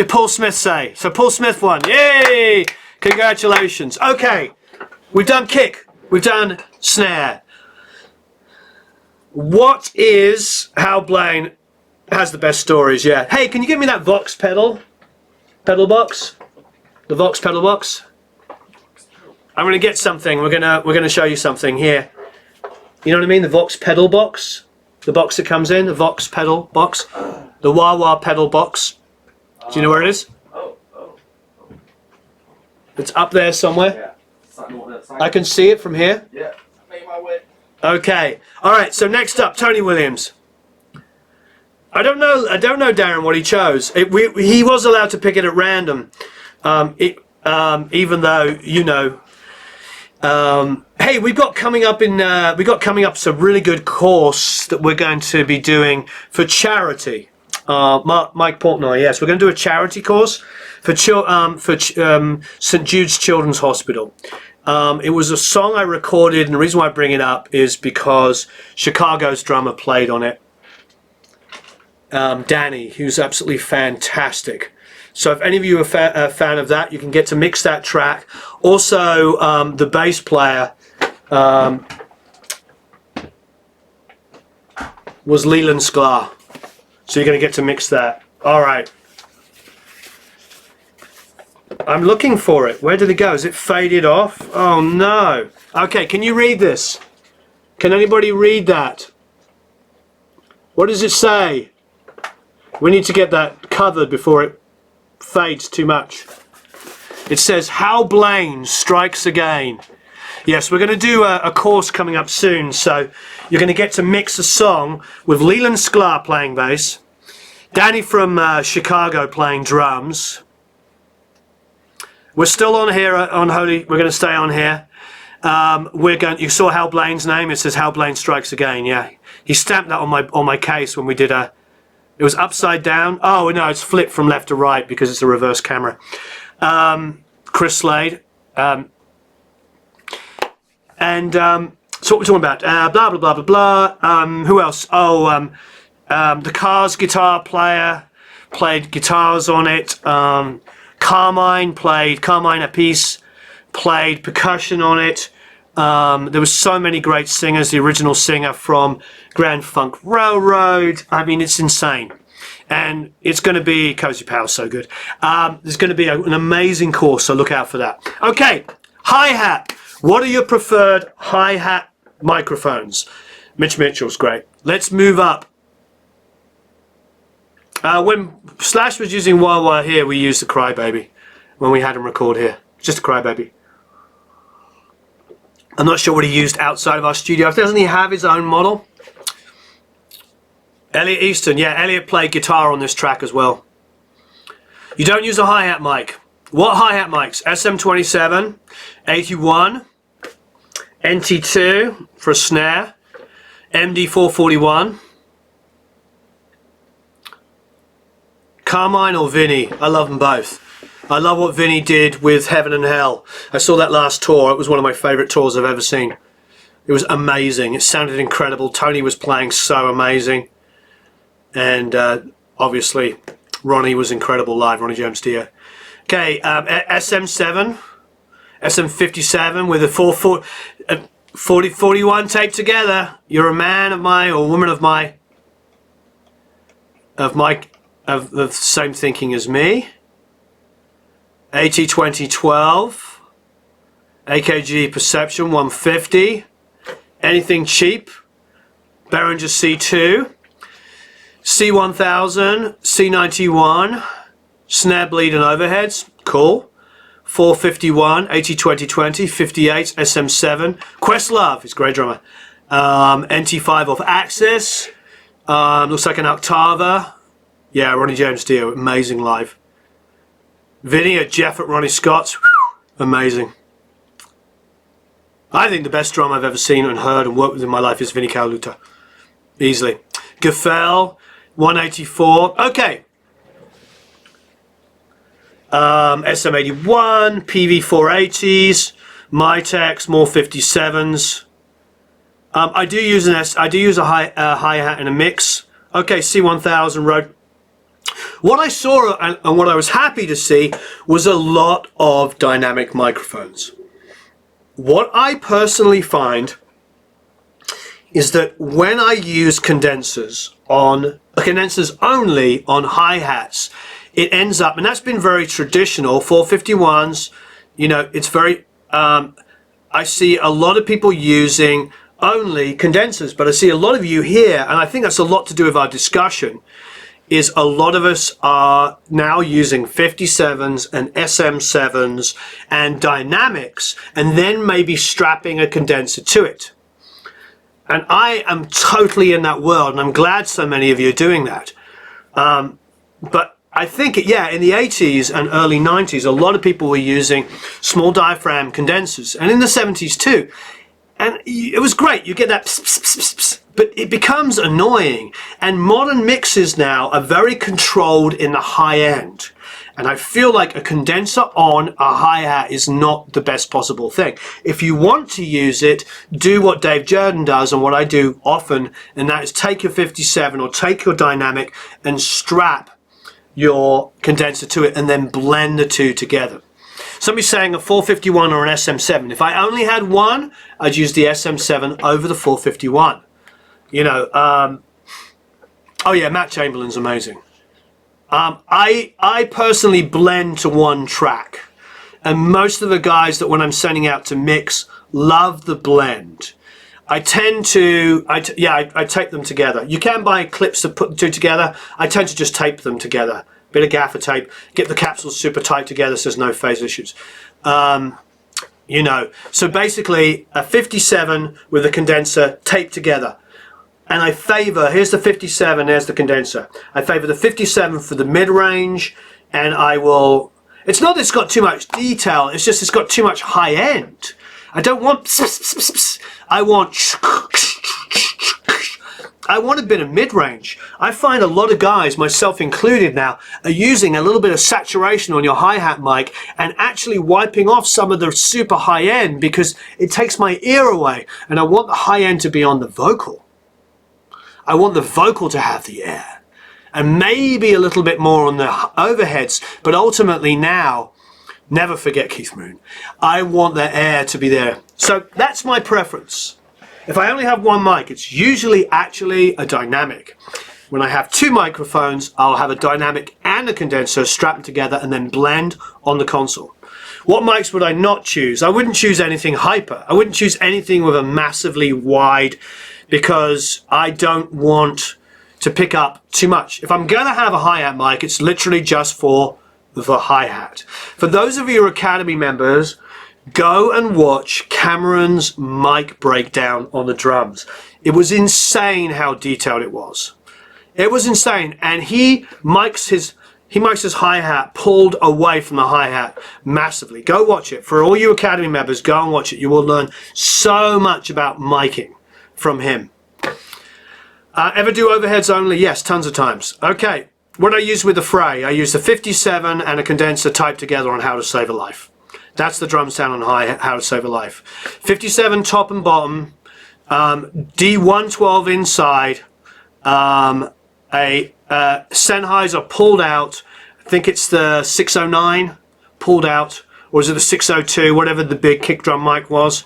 Paul Smith say? So Paul Smith won. Yay! Congratulations. Okay, we've done kick. We've done snare. What is Hal Blaine has the best stories? Yeah. Hey, can you give me that Vox pedal box? The Vox pedal box. I'm gonna get something. We're gonna show you something here. You know what I mean? The Vox pedal box. The box that comes in. The Vox pedal box. The wah wah pedal box. Do you know where it is? It's up there somewhere. Yeah. I can see it from here. Yeah. Make my way. Okay. All right. So next up, Tony Williams. I don't know, Darren, what he chose. He was allowed to pick it at random. Even though, you know, hey, we've got coming up some really good course that we're going to be doing for charity. Mike Portnoy, yes, we're going to do a charity course for St. Jude's Children's Hospital. It was a song I recorded, and the reason why I bring it up is because Chicago's drummer played on it. Danny, who's absolutely fantastic. So if any of you are a fan of that, you can get to mix that track. Also, the bass player was Leland Sklar. So you're going to get to mix that. All right. I'm looking for it. Where did it go? Is it faded off? Oh, no. Okay, can you read this? Can anybody read that? What does it say? We need to get that covered before it fades too much. It says, How Blaine Strikes Again. Yes, we're going to do a course coming up soon, so you're going to get to mix a song with Leland Sklar playing bass, Danny from Chicago playing drums. We're still on here on Holy. We're going to stay on here. You saw Hal Blaine's name. It says Hal Blaine Strikes Again. Yeah, he stamped that on my case when we did a. It was upside down. Oh no, it's flipped from left to right because it's a reverse camera. Chris Slade. So what we're talking about? Blah blah blah blah blah. Who else? Oh, the Cars guitar player played guitars on it. Carmine a piece, played percussion on it. There was so many great singers. The original singer from Grand Funk Railroad. I mean, it's insane. And it's going to be Cozy Powell's so good. There's going to be an amazing course, so look out for that. Okay, hi-hat. What are your preferred hi-hat microphones? Mitch Mitchell's great. Let's move up. When Slash was using Wah here, we used the Crybaby when we had him record here. Just a Crybaby. I'm not sure what he used outside of our studio. Doesn't he have his own model? Elliot Easton. Yeah, Elliot played guitar on this track as well. You don't use a hi-hat mic. What hi-hat mics? SM27, 81, NT2 for a snare, MD441, Carmine or Vinny. I love them both. I love what Vinny did with Heaven and Hell. I saw that last tour. It was one of my favourite tours I've ever seen. It was amazing. It sounded incredible. Tony was playing so amazing. And obviously Ronnie was incredible live, Ronnie James Dio. Okay, SM7, SM57 with a 4041 taped together. You're a man of my, or woman of my, of the same thinking as me. AT2012, AKG Perception 150. Anything cheap? Behringer C2, C1000, C91. Snare bleed and overheads, cool. 451, AT2020, 58, SM7. Questlove, he's a great drummer. NT5 off Axis. Looks like an Octava. Yeah, Ronnie James Dio, amazing live. Vinny at Jeff at Ronnie Scott's, amazing. I think the best drum I've ever seen and heard and worked with in my life is Vinny Caluta. Easily. Gaffel, 184. Okay. SM81, PV480s, Mitex, more 57s. I do use a hi-hat in a mix. Okay, C1000 Rode. What I saw and what I was happy to see was a lot of dynamic microphones. What I personally find is that when I use condensers only on hi-hats, it ends up, and that's been very traditional, 451s, you know, it's very, I see a lot of people using only condensers, but I see a lot of you here, and I think that's a lot to do with our discussion, is a lot of us are now using 57s and SM7s and dynamics, and then maybe strapping a condenser to it. And I am totally in that world, and I'm glad so many of you are doing that. But I think, yeah, in the 80s and early 90s, a lot of people were using small diaphragm condensers, and in the 70s too. And it was great. You get that pss, pss, pss, pss, but it becomes annoying. And modern mixes now are very controlled in the high end. And I feel like a condenser on a hi-hat is not the best possible thing. If you want to use it, do what Dave Jordan does and what I do often, and that is take your 57 or take your dynamic and strap your condenser to it and then blend the two together. Somebody's saying a 451 or an SM7. If I only had one, I'd use the SM7 over the 451. You know, oh yeah, Matt Chamberlain's amazing. I personally blend to one track, and most of the guys that when I'm sending out to mix love the blend. I tend to, I tape them together. You can buy clips to put the two together. I tend to just tape them together bit of gaffer tape, get the capsules super tight together so there's no phase issues. You know, so basically a 57 with a condenser taped together. And I favor, here's the 57, there's the condenser. I favor the 57 for the mid-range, and I will, it's not that it's got too much detail, it's just it's got too much high end. I don't want, I want a bit of mid-range. I find a lot of guys, myself included now, are using a little bit of saturation on your hi-hat mic and actually wiping off some of the super high-end because it takes my ear away, and I want the high-end to be on the vocal. I want the vocal to have the air, and maybe a little bit more on the overheads, but ultimately now, never forget Keith Moon, I want the air to be there. So that's my preference. If I only have one mic, it's usually actually a dynamic. When I have two microphones, I'll have a dynamic and a condenser strapped together and then blend on the console. What mics would I not choose? I wouldn't choose anything hyper. I wouldn't choose anything with a massively wide, because I don't want to pick up too much. If I'm going to have a hi-hat mic, it's literally just for the hi-hat. For those of you who are Academy members, go and watch Cameron's mic breakdown on the drums. It was insane how detailed it was. It was insane. And he mics his hi-hat pulled away from the hi-hat massively. Go watch it. For all you Academy members, go and watch it. You will learn so much about miking from him. Ever do overheads only? Yes, tons of times. Okay, what I use with the Fray, I use the 57 and a condenser typed together on How to Save a Life. That's the drum sound on How to Save a Life. 57 top and bottom, D112 inside, a Sennheiser pulled out, I think it's the 609 pulled out, or is it the 602, whatever the big kick drum mic was.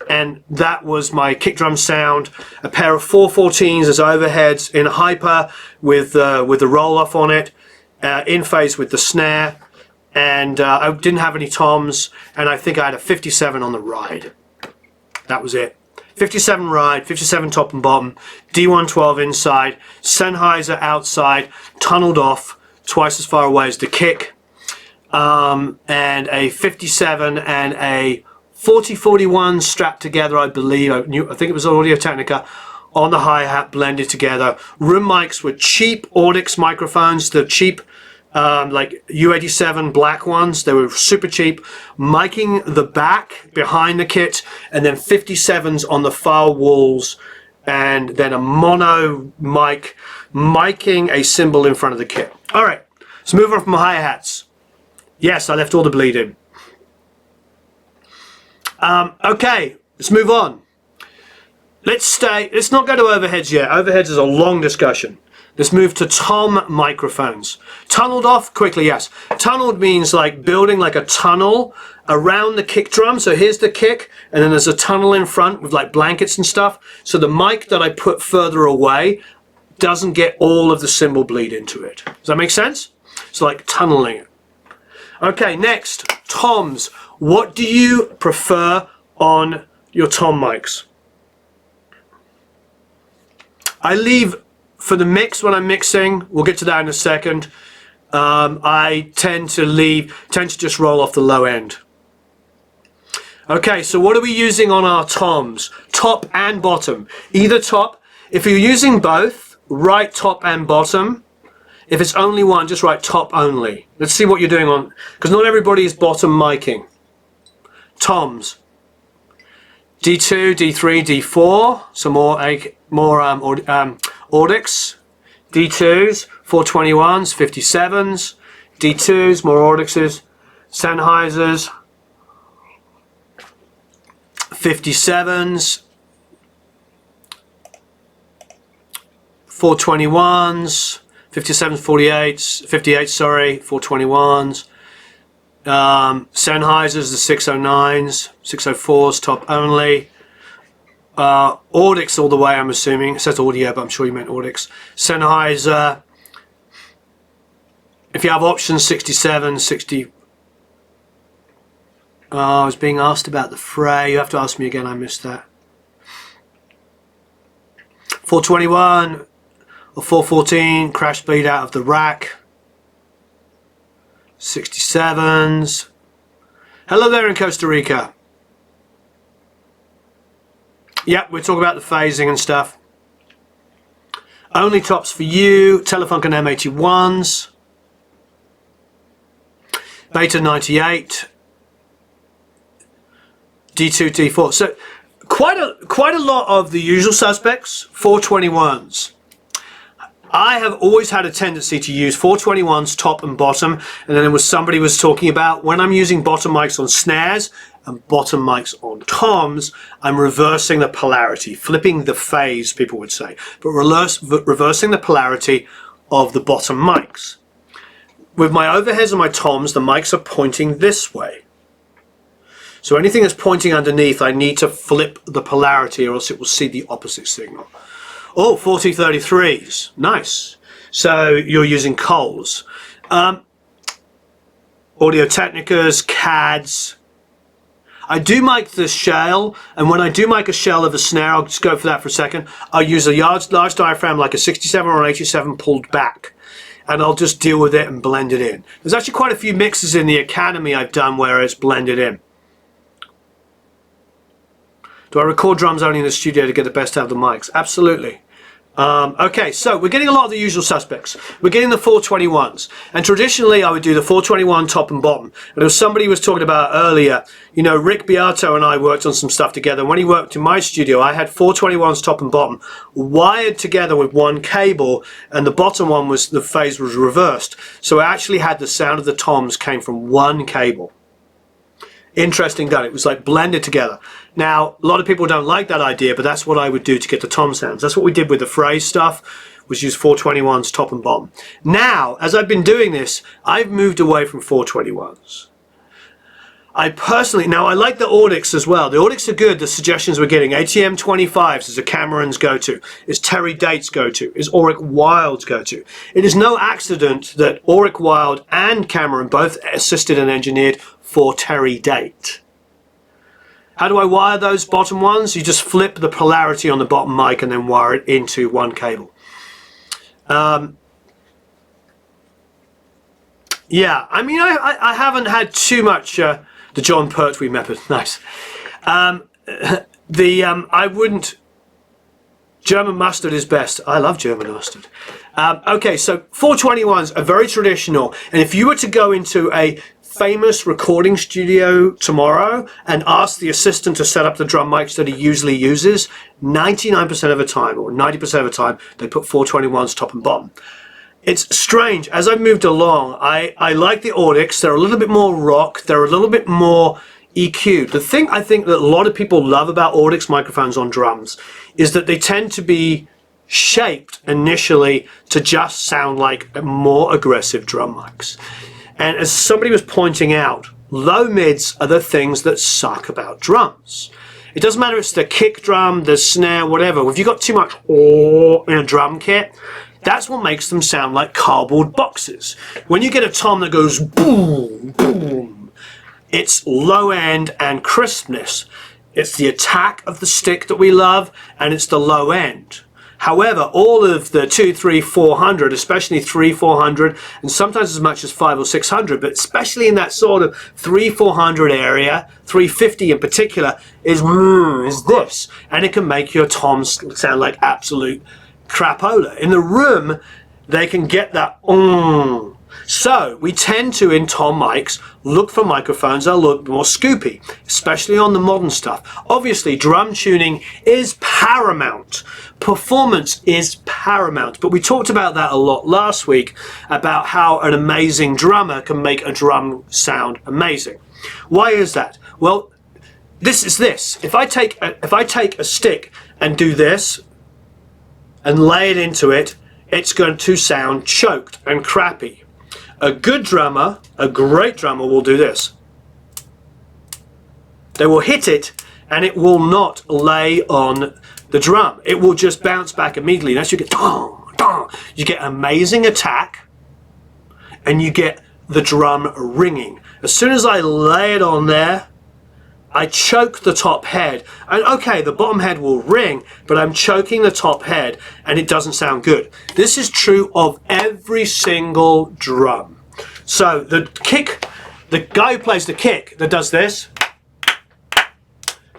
And that was my kick drum sound. A pair of 414s as overheads in hyper with the roll off on it, in phase with the snare, and I didn't have any toms, and I think I had a 57 on the ride. That was it. 57 ride, 57 top and bottom, D112 inside, Sennheiser outside, tunneled off twice as far away as the kick, and a 57 and a 4041 strapped together, I believe. I think it was Audio Technica on the hi-hat, blended together. Room mics were cheap Audix microphones, the cheap like U87 black ones. They were super cheap. Miking the back behind the kit, and then 57s on the far walls, and then a mono mic miking a cymbal in front of the kit. All right, let's move on from hi-hats. Yes, I left all the bleed in. Okay, let's move on. Let's not go to overheads yet. Overheads is a long discussion. Let's move to tom microphones. Tunneled off quickly, yes. Tunneled means like building like a tunnel around the kick drum. So here's the kick, and then there's a tunnel in front with like blankets and stuff. So the mic that I put further away doesn't get all of the cymbal bleed into it. Does that make sense? It's like tunneling it. Okay, next, toms. What do you prefer on your tom mics? I leave, for the mix when I'm mixing, we'll get to that in a second, I tend to just roll off the low end. Okay, so what are we using on our toms? Top and bottom. Either top. If you're using both, write top and bottom. If it's only one, just write top only. Let's see what you're doing on, because not everybody is bottom miking. Toms. D2, D3, D4. Some more Audix. D2s, 421s, 57s. D2s, more Audixes. Sennheisers. 57s. 421s. 57s, 48s, 58s, sorry, 421s. Sennheisers, the 609s, 604s, top only. Audix all the way, I'm assuming. It says audio, but I'm sure you meant Audix. Sennheiser. If you have options, 67, 60. I was being asked about the Fray. You have to ask me again, I missed that. 421 or 414, crash bleed out of the rack. 67s. Hello there in Costa Rica. Yep, we're talking about the phasing and stuff. Only tops for you. Telefunken M81s. Beta 98. D2, D4. So quite a lot of the usual suspects. 421s. I have always had a tendency to use 421s top and bottom, and then there was somebody was talking about when I'm using bottom mics on snares and bottom mics on toms, I'm reversing the polarity, flipping the phase, people would say, but reversing the polarity of the bottom mics. With my overheads and my toms, the mics are pointing this way. So anything that's pointing underneath, I need to flip the polarity or else it will see the opposite signal. Oh, 4033s. Nice. So you're using Coles. Audio-Technicas, CADs. I do mic the shell, and when I do mic a shell of a snare, I'll just go for that for a second, I'll use a large diaphragm like a 67 or an 87 pulled back, and I'll just deal with it and blend it in. There's actually quite a few mixes in the Academy I've done where it's blended in. Do I record drums only in the studio to get the best out of the mics? Absolutely. Okay, so we're getting a lot of the usual suspects. We're getting the 421s. And traditionally, I would do the 421 top and bottom. And as somebody was talking about earlier, you know, Rick Beato and I worked on some stuff together. When he worked in my studio, I had 421s top and bottom wired together with one cable, and the bottom one was, the phase was reversed. So I actually had the sound of the toms came from one cable. Interesting done. It was like blended together. Now, a lot of people don't like that idea, but that's what I would do to get the tom sounds. That's what we did with the phrase stuff, was use 421s top and bottom. Now, as I've been doing this, I've moved away from 421s. I personally, now I like the Audix as well. The Audix are good, the suggestions we're getting. ATM 25s is a Cameron's go-to, is Terry Date's go-to, is Auric Wild's go-to. It is no accident that Auric Wild and Cameron both assisted and engineered for Terry Date. How do I wire those bottom ones? You just flip the polarity on the bottom mic and then wire it into one cable. Yeah, I mean, I haven't had too much the John Pertwee method. Nice. I wouldn't. German mustard is best. I love German mustard. Okay, so 421s are very traditional, and if you were to go into a famous recording studio tomorrow and ask the assistant to set up the drum mics that he usually uses, 99% of the time or 90% of the time they put 421s top and bottom. It's strange, as I've moved along, I like the Audix. They're a little bit more rock, they're a little bit more EQ'd. The thing I think that a lot of people love about Audix microphones on drums is that they tend to be shaped initially to just sound like more aggressive drum mics. And as somebody was pointing out, low mids are the things that suck about drums. It doesn't matter if it's the kick drum, the snare, whatever. If you've got too much in a drum kit, that's what makes them sound like cardboard boxes. When you get a tom that goes boom, boom, it's low end and crispness. It's the attack of the stick that we love, and it's the low end. However, all of the 2, 3, 400, especially 3, 400, and sometimes as much as 5 or 600, but especially in that sort of 3, 400 area, 350 in particular, is this. And it can make your toms sound like absolute crapola. In the room, they can get that So we tend to, in tom mics, look for microphones that are a little more scoopy, especially on the modern stuff. Obviously, drum tuning is paramount. Performance is paramount. But we talked about that a lot last week, about how an amazing drummer can make a drum sound amazing. Why is that? Well, this is this. If I take a stick and do this and lay it into it, it's going to sound choked and crappy. A good drummer, a great drummer, will do this. They will hit it and it will not lay on the drum. It will just bounce back immediately. That's you get dong, dong. You get amazing attack and you get the drum ringing. As soon as I lay it on there, I choke the top head. And okay, the bottom head will ring, but I'm choking the top head and it doesn't sound good. This is true of every single drum. So the kick, the guy who plays the kick that does this,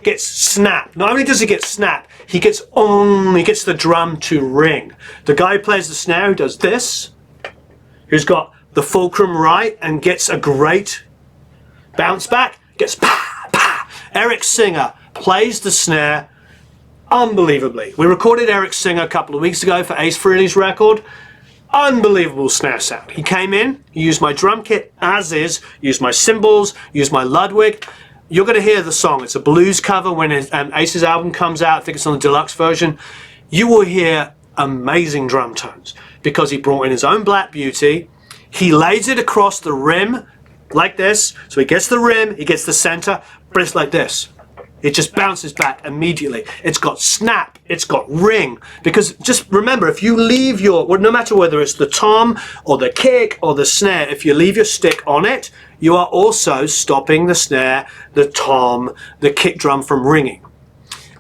gets snap. Not only does he get snap, he gets the drum to ring. The guy who plays the snare, who does this, who's got the fulcrum right and gets a great bounce back, gets pa, pa. Eric Singer plays the snare unbelievably. We recorded Eric Singer a couple of weeks ago for Ace Frehley's record. Unbelievable snare sound. He came in, he used my drum kit as is, used my cymbals, used my Ludwig. You're going to hear the song. It's a blues cover when Ace's album comes out. I think it's on the deluxe version. You will hear amazing drum tones because he brought in his own Black Beauty. He lays it across the rim like this. So he gets the rim, he gets the center, but it's like this. It just bounces back immediately. It's got snap, it's got ring. Because just remember, if you leave no matter whether it's the tom or the kick or the snare, if you leave your stick on it, you are also stopping the snare, the tom, the kick drum from ringing.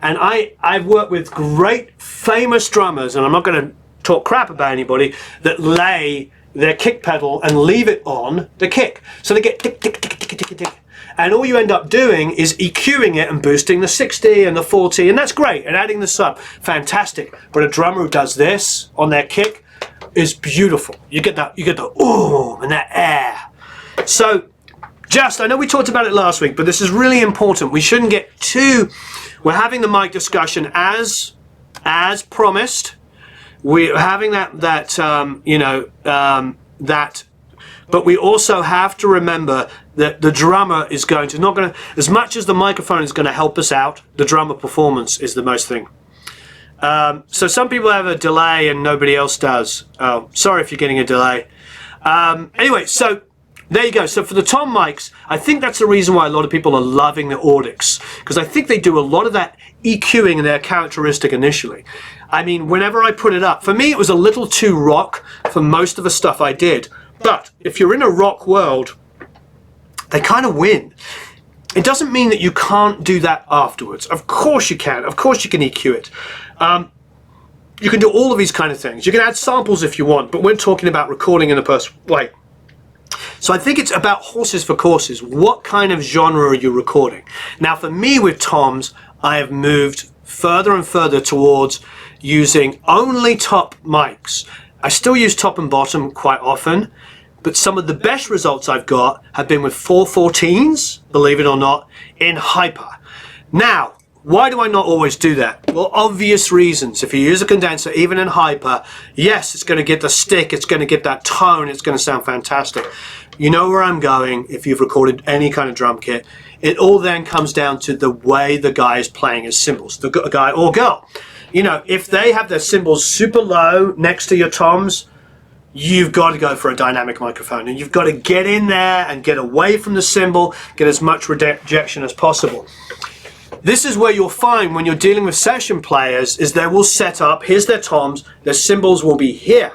And I've worked with great famous drummers, and I'm not going to talk crap about anybody, that lay their kick pedal and leave it on the kick. So they get tick, tick, tick, tick, tick, tick. And all you end up doing is EQing it and boosting the 60 and the 40, and that's great, and adding the sub, fantastic. But a drummer who does this on their kick is beautiful. You get the ooh and that air. So I know we talked about it last week, but this is really important. We shouldn't get we're having the mic discussion as promised. We're having but we also have to remember that the drummer is as much as the microphone is going to help us out, the drummer performance is the most thing. So some people have a delay and nobody else does. Oh, sorry if you're getting a delay. Anyway, so there you go. So for the tom mics, I think that's the reason why a lot of people are loving the Audix, because I think they do a lot of that EQing in their characteristic initially. I mean, whenever I put it up, for me it was a little too rock for most of the stuff I did. But if you're in a rock world, they kind of win. It doesn't mean that you can't do that afterwards. Of course you can. Of course you can EQ it. You can do all of these kind of things. You can add samples if you want, but we're talking about recording in a personal way. So I think it's about horses for courses. What kind of genre are you recording? Now for me with toms, I have moved further and further towards using only top mics. I still use top and bottom quite often, but some of the best results I've got have been with 414s, believe it or not, in hyper. Now, why do I not always do that? Well, obvious reasons. If you use a condenser, even in hyper, yes, it's going to get the stick, it's going to get that tone, it's going to sound fantastic. You know where I'm going if you've recorded any kind of drum kit. It all then comes down to the way the guy is playing his cymbals, the guy or girl. You know, if they have their cymbals super low next to your toms, you've got to go for a dynamic microphone, and you've got to get in there and get away from the cymbal, get as much rejection as possible. This is where you'll find when you're dealing with session players is they will set up, here's their toms, their cymbals will be here.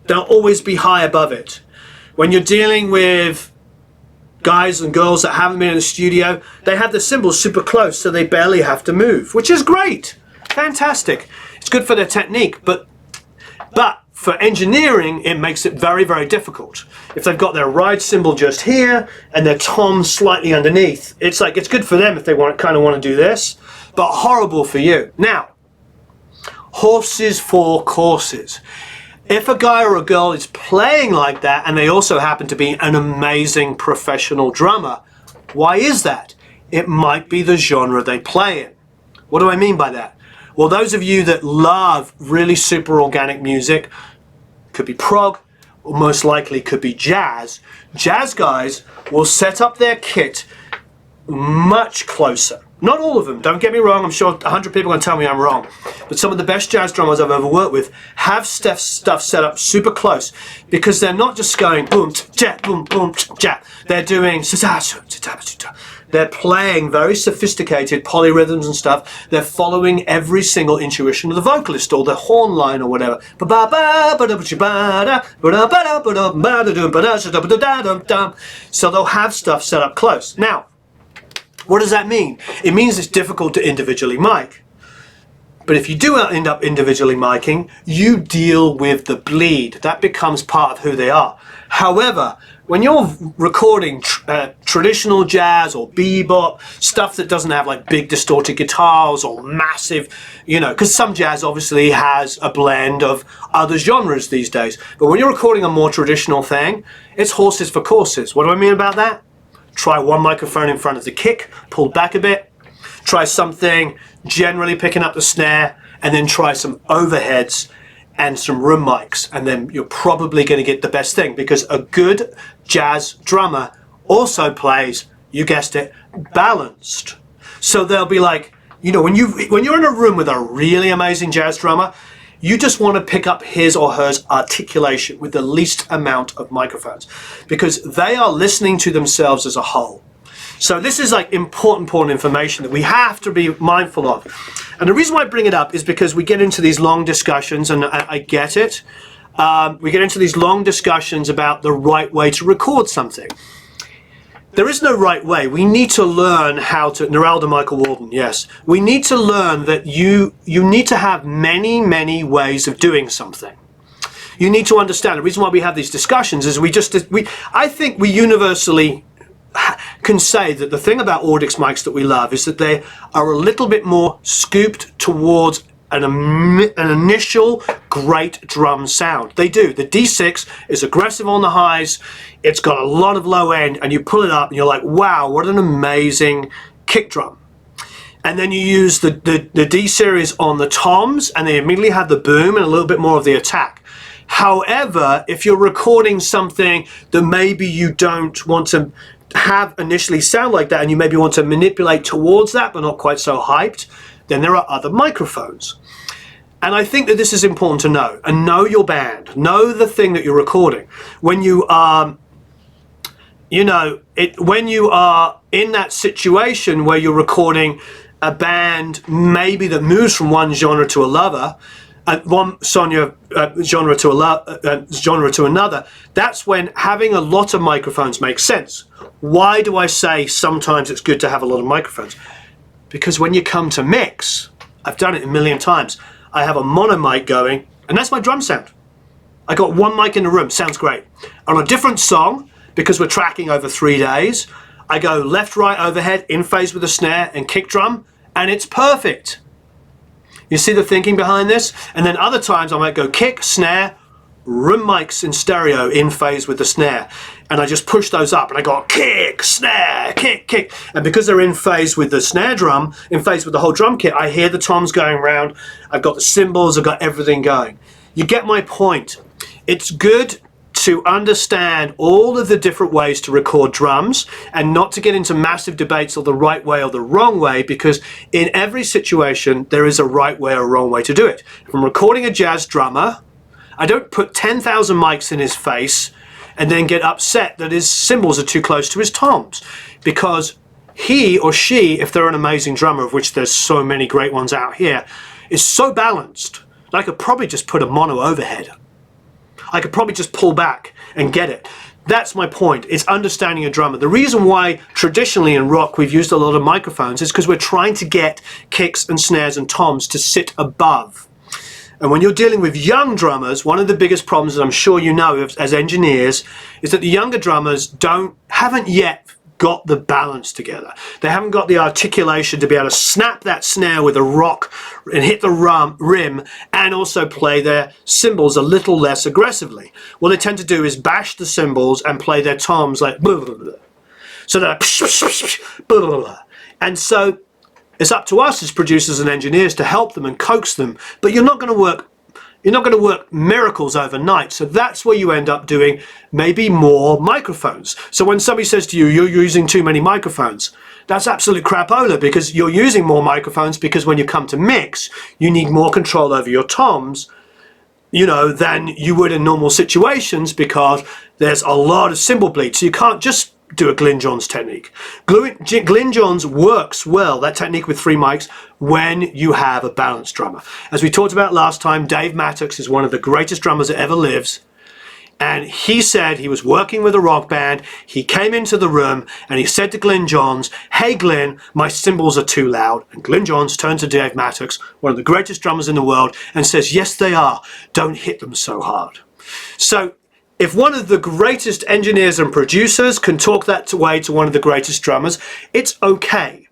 They'll always be high above it. When you're dealing with guys and girls that haven't been in the studio, they have the cymbals super close so they barely have to move, which is great. Fantastic. It's good for their technique, but for engineering, it makes it very, very difficult. If they've got their ride cymbal just here and their tom slightly underneath, it's good for them if they kind of want to do this, but horrible for you. Now, horses for courses. If a guy or a girl is playing like that and they also happen to be an amazing professional drummer, why is that? It might be the genre they play in. What do I mean by that? Well, those of you that love really super organic music, could be prog, or most likely could be jazz. Jazz guys will set up their kit much closer. Not all of them, don't get me wrong, I'm sure 100 people are going to tell me I'm wrong. But some of the best jazz drummers I've ever worked with have stuff set up super close, because they're not just going boom, jab, boom, boom, jab. They're doing, they're playing very sophisticated polyrhythms and stuff. They're following every single intuition of the vocalist or the horn line or whatever. So they'll have stuff set up close. Now, what does that mean? It means it's difficult to individually mic. But if you do end up individually miking, you deal with the bleed. That becomes part of who they are. However, when you're recording traditional jazz or bebop, stuff that doesn't have like big distorted guitars or massive, you know, because some jazz obviously has a blend of other genres these days. But when you're recording a more traditional thing, it's horses for courses. What do I mean about that? Try one microphone in front of the kick, pulled back a bit. Try something generally picking up the snare, and then try some overheads and some room mics, and then you're probably going to get the best thing, because a good jazz drummer also plays, you guessed it, balanced. So they'll be like, you know, when you're in a room with a really amazing jazz drummer, you just want to pick up his or her articulation with the least amount of microphones, because they are listening to themselves as a whole. So this is like important information that we have to be mindful of. And the reason why I bring it up is because we get into these long discussions, and I get it. We get into these long discussions about the right way to record something. There is no right way. We need to learn how to, Narelda Michael Walden, yes. We need to learn that you need to have many ways of doing something. You need to understand, the reason why we have these discussions is I think we universally can say that the thing about Audix mics that we love is that they are a little bit more scooped towards an initial great drum sound. They do. The D6 is aggressive on the highs, it's got a lot of low end, and you pull it up and you're like, wow, what an amazing kick drum. And then you use the D series on the toms, and they immediately have the boom and a little bit more of the attack. However, if you're recording something that maybe you don't want to have initially sound like that, and you maybe want to manipulate towards that but not quite so hyped, then there are other microphones. And I think that this is important to know, and know your band, know the thing that you're recording. When you are, when you are in that situation where you're recording a band maybe that moves from one genre to another, one genre to another, that's when having a lot of microphones makes sense. Why do I say sometimes it's good to have a lot of microphones? Because when you come to mix, I've done it a million times, I have a mono mic going, and that's my drum sound. I got one mic in the room, sounds great. On a different song, because we're tracking over 3 days, I go left, right, overhead, in phase with the snare and kick drum, and it's perfect. You see the thinking behind this? And then other times I might go kick, snare, room mics in stereo in phase with the snare. And I just push those up and I go kick, snare, kick, kick. And because they're in phase with the snare drum, in phase with the whole drum kit, I hear the toms going around. I've got the cymbals, I've got everything going. You get my point. It's good to understand all of the different ways to record drums and not to get into massive debates of the right way or the wrong way, because in every situation there is a right way or a wrong way to do it. If I'm recording a jazz drummer, I don't put 10,000 mics in his face and then get upset that his cymbals are too close to his toms, because he or she, if they're an amazing drummer, of which there's so many great ones out here, is so balanced. I could probably just put a mono overhead. I could probably just pull back and get it. That's my point. It's understanding a drummer. The reason why traditionally in rock we've used a lot of microphones is because we're trying to get kicks and snares and toms to sit above. And when you're dealing with young drummers, one of the biggest problems that I'm sure you know as engineers is that the younger drummers haven't yet got the balance together. They haven't got the articulation to be able to snap that snare with a rock and hit the rim and also play their cymbals a little less aggressively. What they tend to do is bash the cymbals and play their toms like blah, blah, blah. So they're blah, blah, blah. And so it's up to us as producers and engineers to help them and coax them, but you're not going to work miracles overnight. So that's where you end up doing maybe more microphones. So when somebody says to you, you're using too many microphones, that's absolute crapola, because you're using more microphones because when you come to mix, you need more control over your toms, than you would in normal situations, because there's a lot of cymbal bleed. So you can't just do a Glyn Johns technique. Glyn Johns works well, that technique with 3 mics, when you have a balanced drummer. As we talked about last time, Dave Mattox is one of the greatest drummers that ever lives, And he said he was working with a rock band. He came into the room and he said to Glyn Johns, "Hey Glyn, my cymbals are too loud." And Glyn Johns turned to Dave Mattox, one of the greatest drummers in the world, and says, "Yes, they are. Don't hit them so hard." So if one of the greatest engineers and producers can talk that way to one of the greatest drummers, it's okay.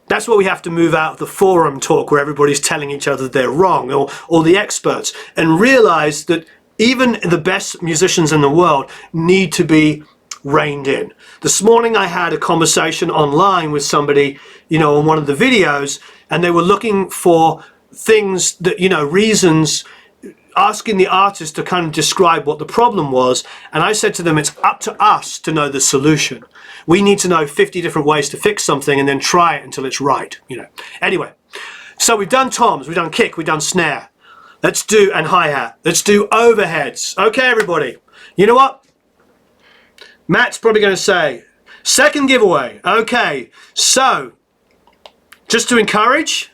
That's why we have to move out of the forum talk where everybody's telling each other they're wrong, or the experts, and realize that even the best musicians in the world need to be reined in. This morning I had a conversation online with somebody, on one of the videos, and they were looking for things that, reasons, asking the artist to kind of describe what the problem was. And I said to them, it's up to us to know the solution. We need to know 50 different ways to fix something and then try it until it's right, Anyway, so we've done toms, we've done kick, we've done snare. Let's do, and hi-hat. Let's do overheads. Okay, everybody. You know what? Matt's probably going to say, second giveaway. Okay, so just to encourage,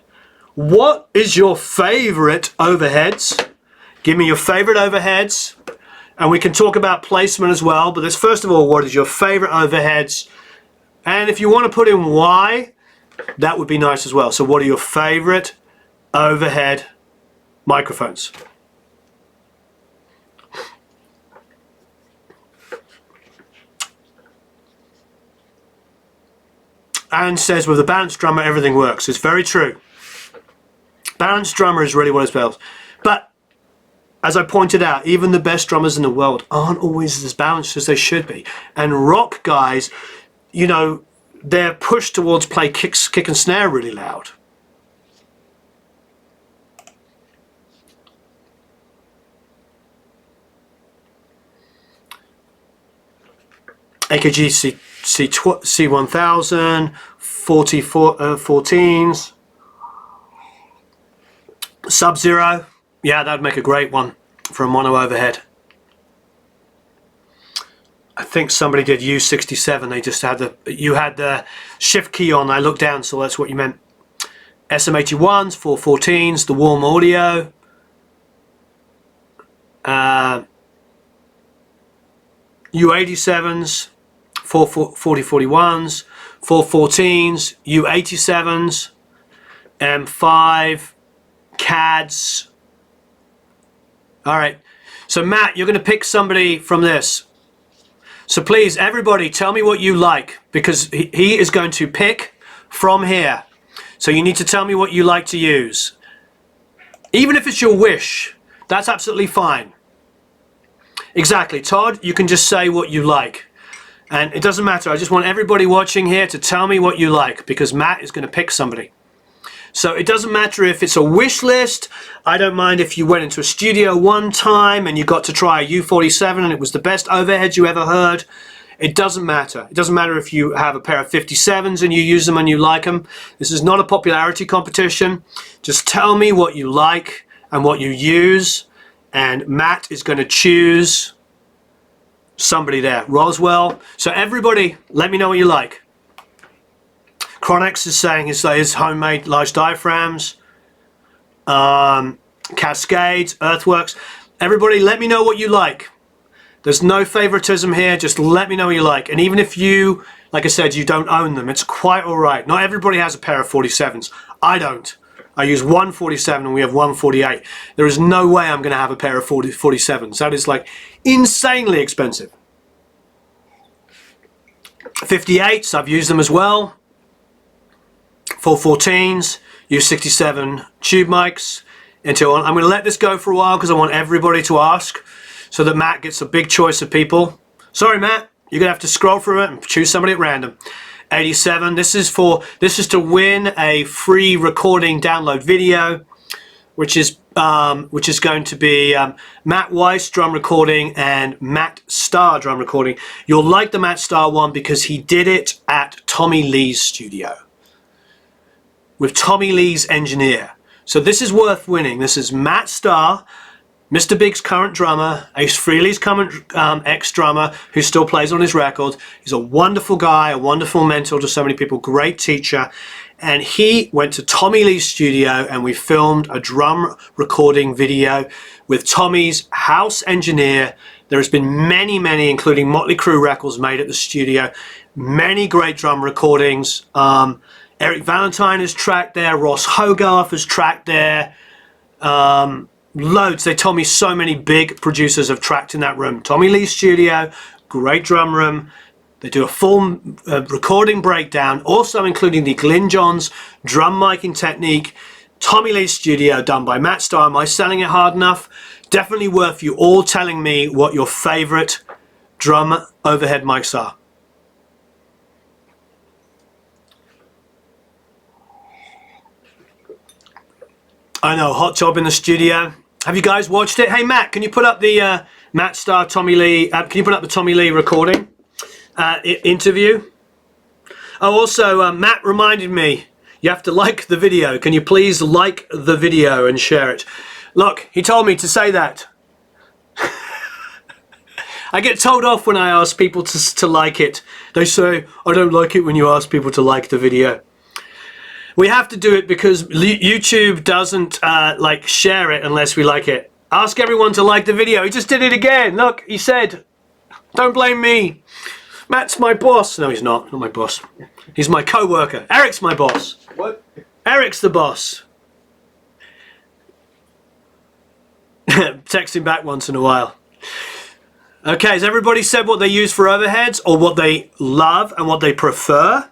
what is your favorite overheads? Give me your favorite overheads. And we can talk about placement as well. But let's first of all, what is your favorite overheads? And if you want to put in why, that would be nice as well. So what are your favorite overhead microphones? Anne says, with a balanced drummer, everything works. It's very true. Balanced drummer is really what it's about. But as I pointed out, even the best drummers in the world aren't always as balanced as they should be. And rock guys, they're pushed towards play kick and snare really loud. AKG C1000, 14s, Sub-Zero. Yeah, that would make a great one for a mono overhead. I think somebody did U67. They just had you had the shift key on. I looked down, so that's what you meant. SM81s, 414s, the warm audio. U87s, 4041s, 414s, U87s, M5, CADs. All right, so Matt, you're going to pick somebody from this. So please, everybody, tell me what you like, because he is going to pick from here. So you need to tell me what you like to use. Even if it's your wish, that's absolutely fine. Exactly, Todd, you can just say what you like. And it doesn't matter, I just want everybody watching here to tell me what you like, because Matt is going to pick somebody. So it doesn't matter if it's a wish list. I don't mind if you went into a studio one time and you got to try a U47 and it was the best overheads you ever heard. It doesn't matter. It doesn't matter if you have a pair of 57s and you use them and you like them. This is not a popularity competition. Just tell me what you like and what you use, and Matt is going to choose somebody there. Roswell. So everybody, let me know what you like. Chronix is saying his homemade large diaphragms, Cascades, Earthworks. Everybody, let me know what you like. There's no favoritism here. Just let me know what you like. And even if you, like I said, you don't own them, it's quite all right. Not everybody has a pair of 47s. I don't. I use one 47 and we have one 48. There is no way I'm going to have a pair of 47s. That is like insanely expensive. 58s, I've used them as well. 414s, U67 tube mics. I'm going to let this go for a while because I want everybody to ask, so that Matt gets a big choice of people. Sorry, Matt, you're going to have to scroll through it and choose somebody at random. 87, this is to win a free recording download video, which is going to be Matt Weiss drum recording and Matt Starr drum recording. You'll like the Matt Starr one because he did it at Tommy Lee's studio with Tommy Lee's engineer. So this is worth winning. This is Matt Starr Mr. Big's current drummer, Ace Frehley's current ex-drummer, who still plays on his record. He's a wonderful guy, a wonderful mentor to so many people, great teacher. And he went to Tommy Lee's studio and we filmed a drum recording video with Tommy's house engineer. There has been many, including Motley Crue records made at the studio. Many great drum recordings. Eric Valentine has tracked there. Ross Hogarth has tracked there. Loads. They told me so many big producers have tracked in that room. Tommy Lee's studio, great drum room. They do a full recording breakdown, also including the Glyn Johns drum miking technique. Tommy Lee's studio, done by Matt Starr. Am I selling it hard enough? Definitely worth you all telling me what your favorite drum overhead mics are. I know, hot job in the studio. Have you guys watched it? Hey Matt, can you put up the Matt Starr, Tommy Lee? Can you put up the Tommy Lee recording interview? Oh, also Matt reminded me you have to like the video. Can you please like the video and share it? Look, he told me to say that. I get told off when I ask people to like it. They say, I don't like it when you ask people to like the video. We have to do it because YouTube doesn't like share it unless we like it. Ask everyone to like the video. He just did it again. Look, he said, don't blame me. Matt's my boss. No, he's not my boss. He's my co-worker. Eric's my boss. What? Eric's the boss. Text him back once in a while. Okay, has everybody said what they use for overheads or what they love and what they prefer?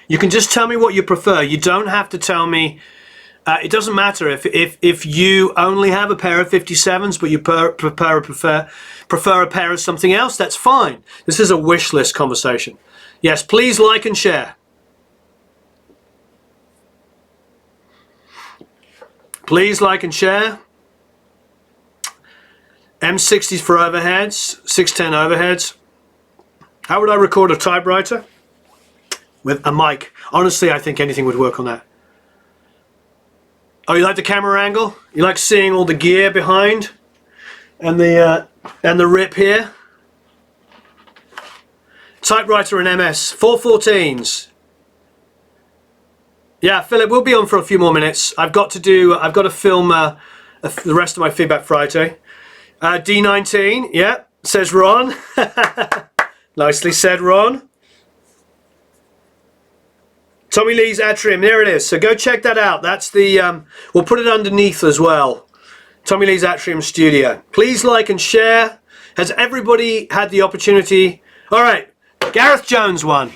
You can just tell me what you prefer. You don't have to tell me. It doesn't matter if you only have a pair of 57s, but you prefer a pair of something else. That's fine. This is a wish list conversation. Yes, please like and share. Please like and share. M60s for overheads, 610 overheads. How would I record a typewriter? With a mic. Honestly, I think anything would work on that. Oh, you like the camera angle? You like seeing all the gear behind? And the rip here? Typewriter and MS. 414s. Yeah, Philip, we'll be on for a few more minutes. I've got to film the rest of my Feedback Friday. D19, yeah, says Ron. Nicely said, Ron. Tommy Lee's Atrium, there it is. So go check that out. That's the, we'll put it underneath as well. Tommy Lee's Atrium Studio. Please like and share. Has everybody had the opportunity? All right, Gareth Jones won.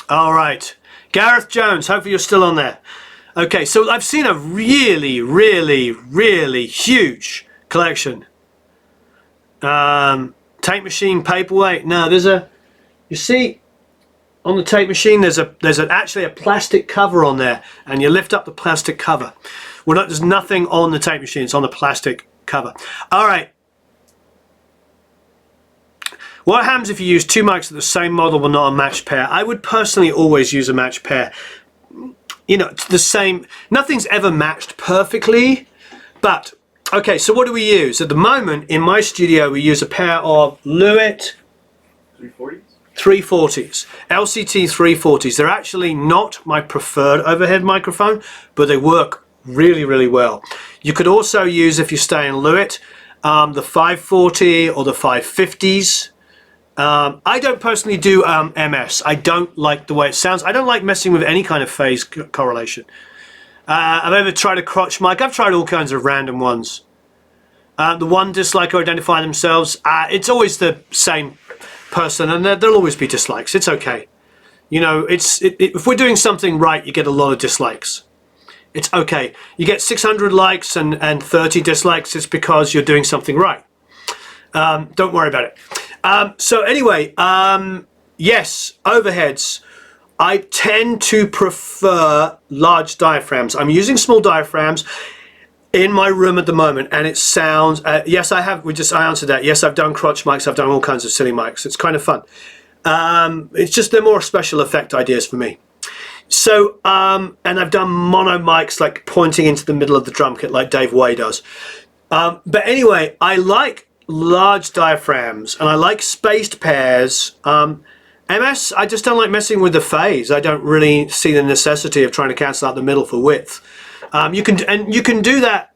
All right, Gareth Jones, hopefully you're still on there. Okay, so I've seen a really huge collection. Tape machine paperweight. No, there's a, you see, on the tape machine there's actually a plastic cover on there, and you lift up the plastic cover. Well, there's nothing on the tape machine, it's on the plastic cover. All right. What happens if you use two mics of the same model but not a matched pair? I would personally always use a matched pair. You know, it's the same. Nothing's ever matched perfectly, but okay, so what do we use? At the moment, in my studio, we use a pair of Lewitt 340s? 340s, LCT 340s. They're actually not my preferred overhead microphone, but they work really well. You could also use, if you stay in Lewitt, the 540 or the 550s. I don't personally do MS. I don't like the way it sounds. I don't like messing with any kind of phase correlation. I've ever tried a crotch mic. I've tried all kinds of random ones. The one disliker identify themselves. It's always the same person, and there'll always be dislikes. It's okay. You know, if we're doing something right, you get a lot of dislikes. It's okay. You get 600 likes and 30 dislikes. It's because you're doing something right. Don't worry about it. So anyway, yes, overheads. I tend to prefer large diaphragms. I'm using small diaphragms in my room at the moment, and it sounds, yes, I answered that. Yes, I've done crotch mics. I've done all kinds of silly mics. It's kind of fun. It's just, they're more special effect ideas for me. So, and I've done mono mics like pointing into the middle of the drum kit like Dave Way does. But anyway, I like large diaphragms and I like spaced pairs. MS, I just don't like messing with the phase. I don't really see the necessity of trying to cancel out the middle for width. You can do that.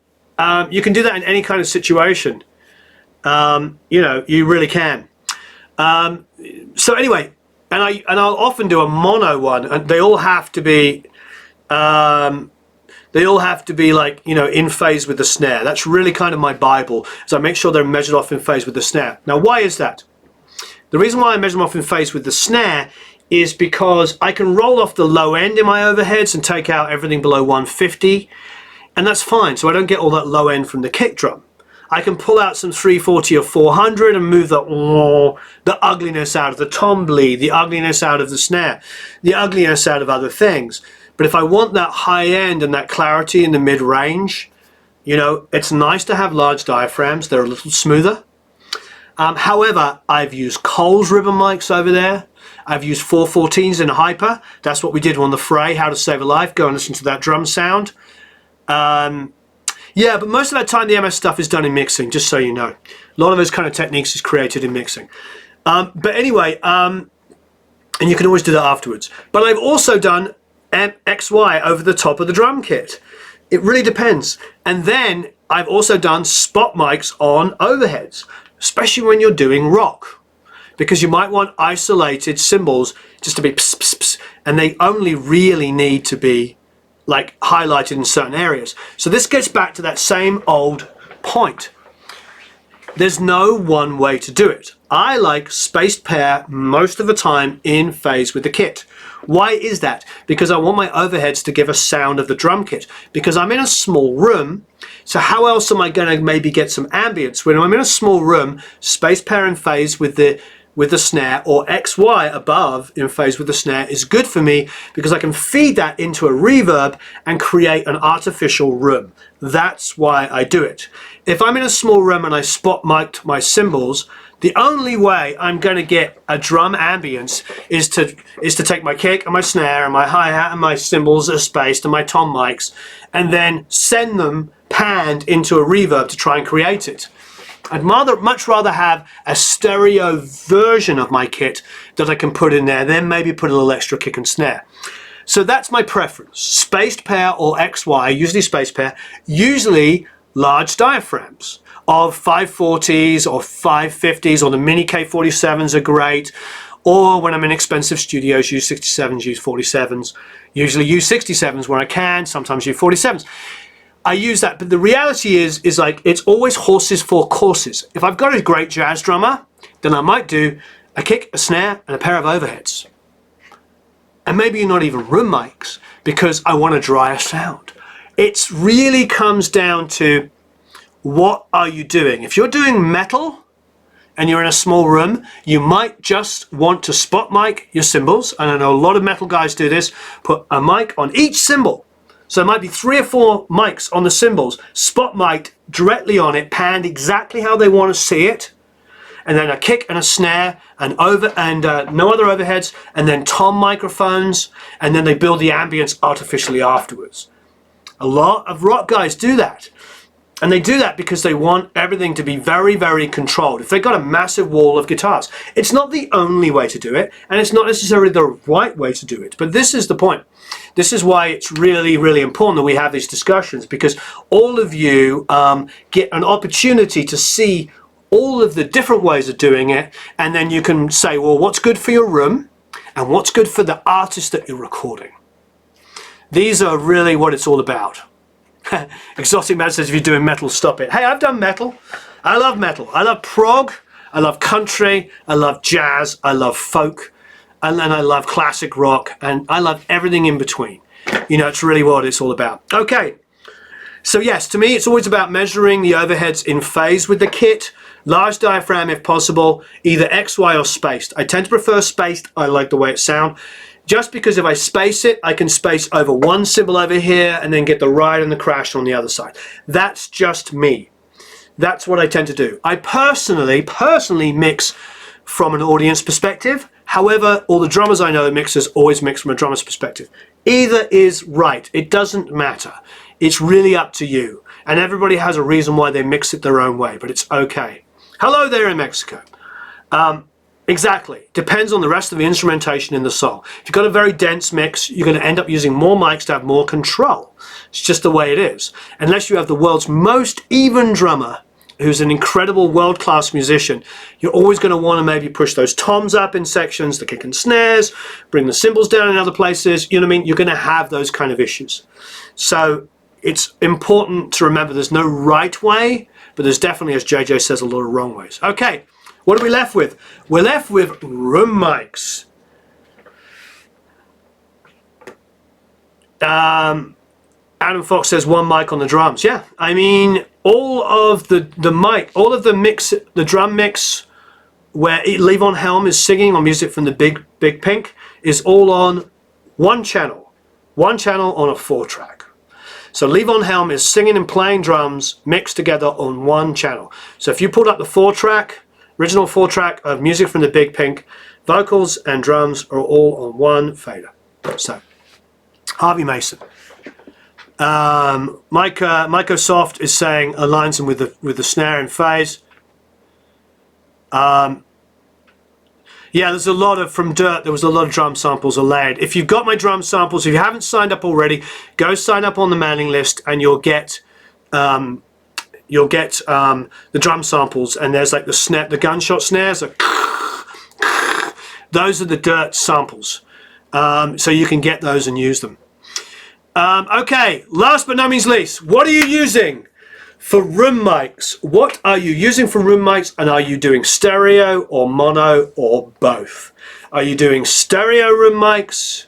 You can do that in any kind of situation. You know, you really can. So anyway, and I'll often do a mono one, and they all have to be like, you know, in phase with the snare. That's really kind of my Bible. So I make sure they're measured off in phase with the snare. Now, why is that? The reason why I measure them off in phase with the snare is because I can roll off the low end in my overheads and take out everything below 150, and that's fine. So I don't get all that low end from the kick drum. I can pull out some 340 or 400 and move the ugliness out of the tom bleed, the ugliness out of the snare, the ugliness out of other things. But if I want that high end and that clarity in the mid range, you know, it's nice to have large diaphragms. They're a little smoother. However, I've used Cole's ribbon mics over there. I've used 414s in hyper. That's what we did on the Fray, How to Save a Life. Go and listen to that drum sound. Yeah, but most of that time the MS stuff is done in mixing, just so you know. A lot of those kind of techniques is created in mixing. But anyway, and you can always do that afterwards. But I've also done XY over the top of the drum kit. It really depends. And then I've also done spot mics on overheads, especially when you're doing rock, because you might want isolated cymbals just to be pss, pss, pss, and they only really need to be like highlighted in certain areas. So this gets back to that same old point. There's no one way to do it. I like spaced pair most of the time in phase with the kit. Why is that? Because I want my overheads to give a sound of the drum kit. Because I'm in a small room, so how else am I going to maybe get some ambience? When I'm in a small room, spaced pair in phase with the snare, or XY above in phase with the snare, is good for me because I can feed that into a reverb and create an artificial room. That's why I do it. If I'm in a small room and I spot mic'd my cymbals, the only way I'm going to get a drum ambience is to take my kick and my snare and my hi-hat and my cymbals are spaced and my tom mics, and then send them panned into a reverb to try and create it. I'd much rather have a stereo version of my kit that I can put in there, then maybe put a little extra kick and snare. So that's my preference. Spaced pair or XY, usually spaced pair, usually large diaphragms of 540s or 550s, or the mini K47s are great. Or when I'm in expensive studios, use 67s, use 47s. Usually use 67s when I can, sometimes use 47s. I use that, but the reality is like, it's always horses for courses. If I've got a great jazz drummer, then I might do a kick, a snare, and a pair of overheads. And maybe not even room mics, because I want a drier sound. It really comes down to, what are you doing? If you're doing metal and you're in a small room, you might just want to spot mic your cymbals. And I know a lot of metal guys do this. Put a mic on each cymbal. So there might be 3 or 4 mics on the cymbals, spot mic'd directly on it, panned exactly how they want to see it, and then a kick and a snare and no other overheads, and then tom microphones, and then they build the ambience artificially afterwards. A lot of rock guys do that. And they do that because they want everything to be very, very controlled. If they've got a massive wall of guitars, it's not the only way to do it, and it's not necessarily the right way to do it. But this is the point. This is why it's really, really important that we have these discussions, because all of you get an opportunity to see all of the different ways of doing it, and then you can say, well, what's good for your room, and what's good for the artist that you're recording. These are really what it's all about. Exotic Man says, if you're doing metal, stop it. Hey, I've done metal. I love metal. I love prog. I love country. I love jazz. I love folk. And I love classic rock. And I love everything in between. You know, it's really what it's all about. Okay. So yes, to me, it's always about measuring the overheads in phase with the kit. Large diaphragm if possible, either XY or spaced. I tend to prefer spaced. I like the way it sounds. Just because if I space it, I can space over one cymbal over here and then get the ride and the crash on the other side. That's just me. That's what I tend to do. I personally mix from an audience perspective. However, all the drummers I know that mixers always mix from a drummer's perspective. Either is right. It doesn't matter. It's really up to you. And everybody has a reason why they mix it their own way, but it's okay. Hello there in Mexico. Exactly. Depends on the rest of the instrumentation in the song. If you've got a very dense mix, you're going to end up using more mics to have more control. It's just the way it is. Unless you have the world's most even drummer, who's an incredible world-class musician, you're always going to want to maybe push those toms up in sections, the kick and snares, bring the cymbals down in other places. You know what I mean? You're going to have those kind of issues. So it's important to remember there's no right way, but there's definitely, as JJ says, a lot of wrong ways. Okay. What are we left with? We're left with room mics. Adam Fox says one mic on the drums. Yeah, I mean, all of the mic, all of the mix, the drum mix where Levon Helm is singing on Music from the Big Pink is all on one channel on a 4-track. So Levon Helm is singing and playing drums mixed together on one channel. So if you pulled up the 4-track, original 4-track of Music from the Big Pink, vocals and drums are all on one fader. So, Harvey Mason. Microsoft is saying aligns them with the snare and phase. Yeah, there's a lot of, from Dirt, there was a lot of drum samples allayed. If you've got my drum samples, if you haven't signed up already, go sign up on the mailing list and you'll get the drum samples, and there's like the snare, the gunshot snares, like, those are the Dirt samples. So you can get those and use them. Okay, last but not least, what are you using for room mics? What are you using for room mics, and are you doing stereo or mono or both? Are you doing stereo room mics?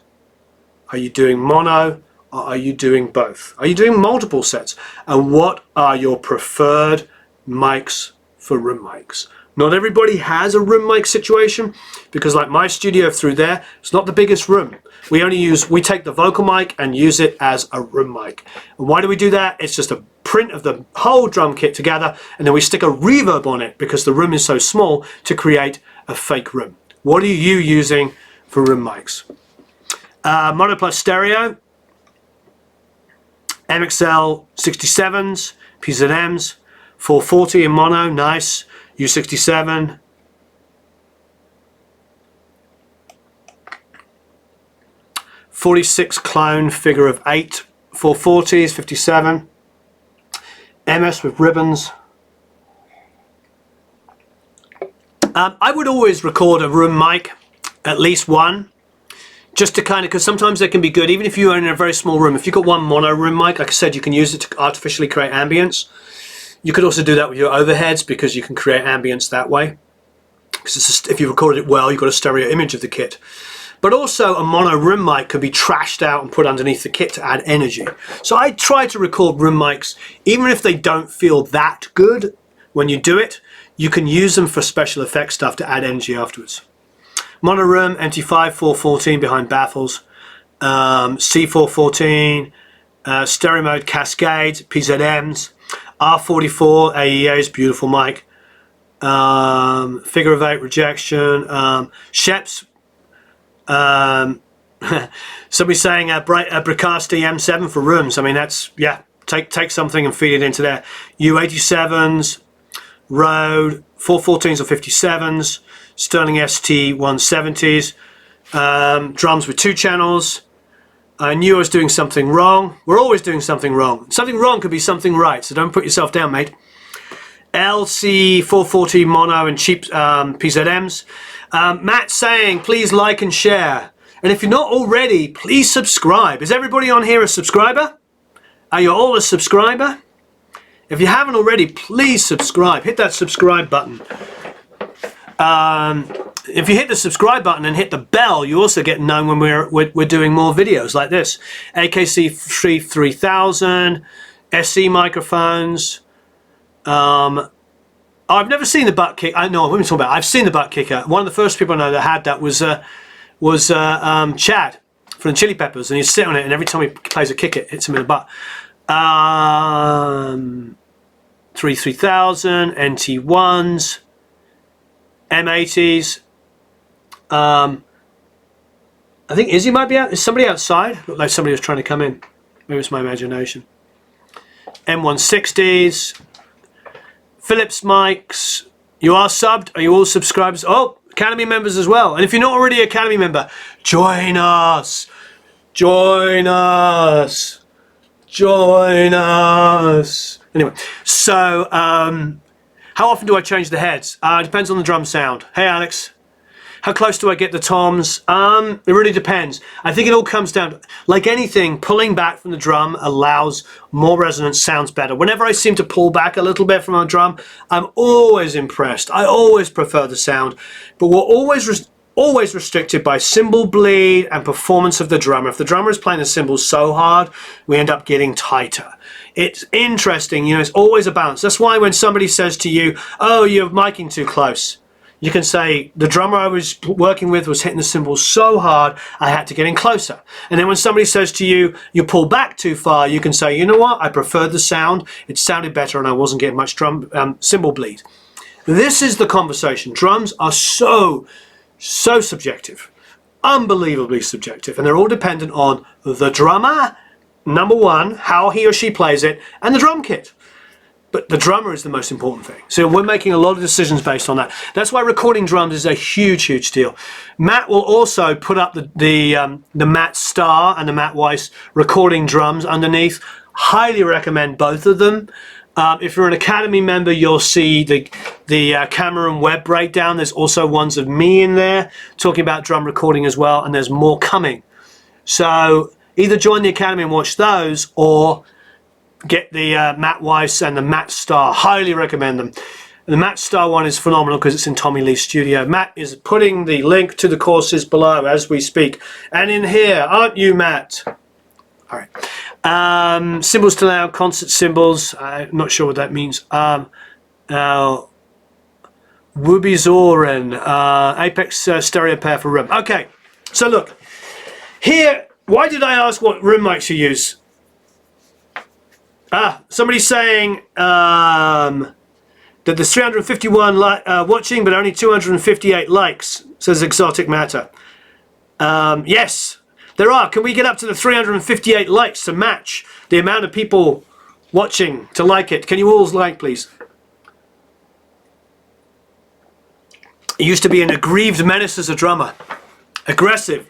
Are you doing mono? Or are you doing both? Are you doing multiple sets? And what are your preferred mics for room mics? Not everybody has a room mic situation, because like my studio through there, it's not the biggest room. We take the vocal mic and use it as a room mic. And why do we do that? It's just a print of the whole drum kit together, and then we stick a reverb on it because the room is so small to create a fake room. What are you using for room mics? Mono plus stereo. MXL 67s, PZMs, 440 in mono, nice. U67. .46 clone figure of 8, 440s, 57. MS with ribbons. I would always record a room mic, at least one. Just to kind of, because sometimes they can be good, even if you're in a very small room. If you've got one mono room mic, like I said, you can use it to artificially create ambience. You could also do that with your overheads, because you can create ambience that way. Because if you recorded it well, you've got a stereo image of the kit. But also a mono room mic could be trashed out and put underneath the kit to add energy. So I try to record room mics, even if they don't feel that good when you do it, you can use them for special effects stuff to add energy afterwards. Mono room, MT5 414 behind baffles, C414, stereo mode Cascades, PZMs, R44 AEAs, beautiful mic, figure of 8 rejection, Sheps, somebody saying Bricasti M7 for rooms. I mean, that's, yeah, take something and feed it into there. U87s, Rode, 414s or 57s, Sterling ST 170s, drums with 2 channels. I knew I was doing something wrong. We're always doing something wrong. Something wrong could be something right, so don't put yourself down, mate. LC 440 mono and cheap PZMs. Matt saying, please like and share. And if you're not already, please subscribe. Is everybody on here a subscriber? Are you all a subscriber? If you haven't already, please subscribe. Hit that subscribe button. If you hit the subscribe button and hit the bell, you also get known when we're doing more videos like this. AKC 3000, SE microphones. I've never seen the butt kick. I know what I'm talking about. I've seen the butt kicker. One of the first people I know that had that was Chad from the Chili Peppers, and he'd sit on it, and every time he plays a kick, it hits him in the butt. 3000, NT1s, M80s. I think Izzy might be out. Is somebody outside? Looked like somebody was trying to come in. Maybe it's my imagination. M160s. Philips mics. You are subbed. Are you all subscribers? Oh, Academy members as well. And if you're not already an Academy member, join us. Join us. Join us. Anyway, so how often do I change the heads? Depends on the drum sound. Hey, Alex. How close do I get the toms? It really depends. I think it all comes down to, like anything, pulling back from the drum allows more resonance, sounds better. Whenever I seem to pull back a little bit from a drum, I'm always impressed. I always prefer the sound, but we're always restricted by cymbal bleed and performance of the drummer. If the drummer is playing the cymbals so hard, we end up getting tighter. It's interesting, you know, it's always a balance. That's why when somebody says to you, oh, you're miking too close, you can say, the drummer I was working with was hitting the cymbals so hard, I had to get in closer. And then when somebody says to you, you pull back too far, you can say, you know what, I preferred the sound, it sounded better and I wasn't getting much cymbal bleed. This is the conversation. Drums are so subjective, unbelievably subjective, and they're all dependent on the drummer, number one, how he or she plays it, and the drum kit. But the drummer is the most important thing. So we're making a lot of decisions based on that. That's why recording drums is a huge deal. Matt will also put up the Matt Starr and the Matt Weiss recording drums underneath. Highly recommend both of them. If you're an Academy member, you'll see the camera and web breakdown. There's also ones of me in there talking about drum recording as well, and there's more coming. So either join the Academy and watch those, or get the Matt Weiss and the Matt Starr. Highly recommend them. And the Matt Starr one is phenomenal because it's in Tommy Lee's studio. Matt is putting the link to the courses below as we speak. And in here, aren't you, Matt? All right. Cymbals to loud, concert cymbals. I'm not sure what that means. Now, Wubizoren, Apex stereo pair for room. Okay, so look. Here, why did I ask what room mics you use? Somebody's saying that there's 351 watching, but only 258 likes, says Exotic Matter. Yes, there are. Can we get up to the 358 likes to match the amount of people watching to like it? Can you all like, please? It used to be an aggrieved menace as a drummer. Aggressive.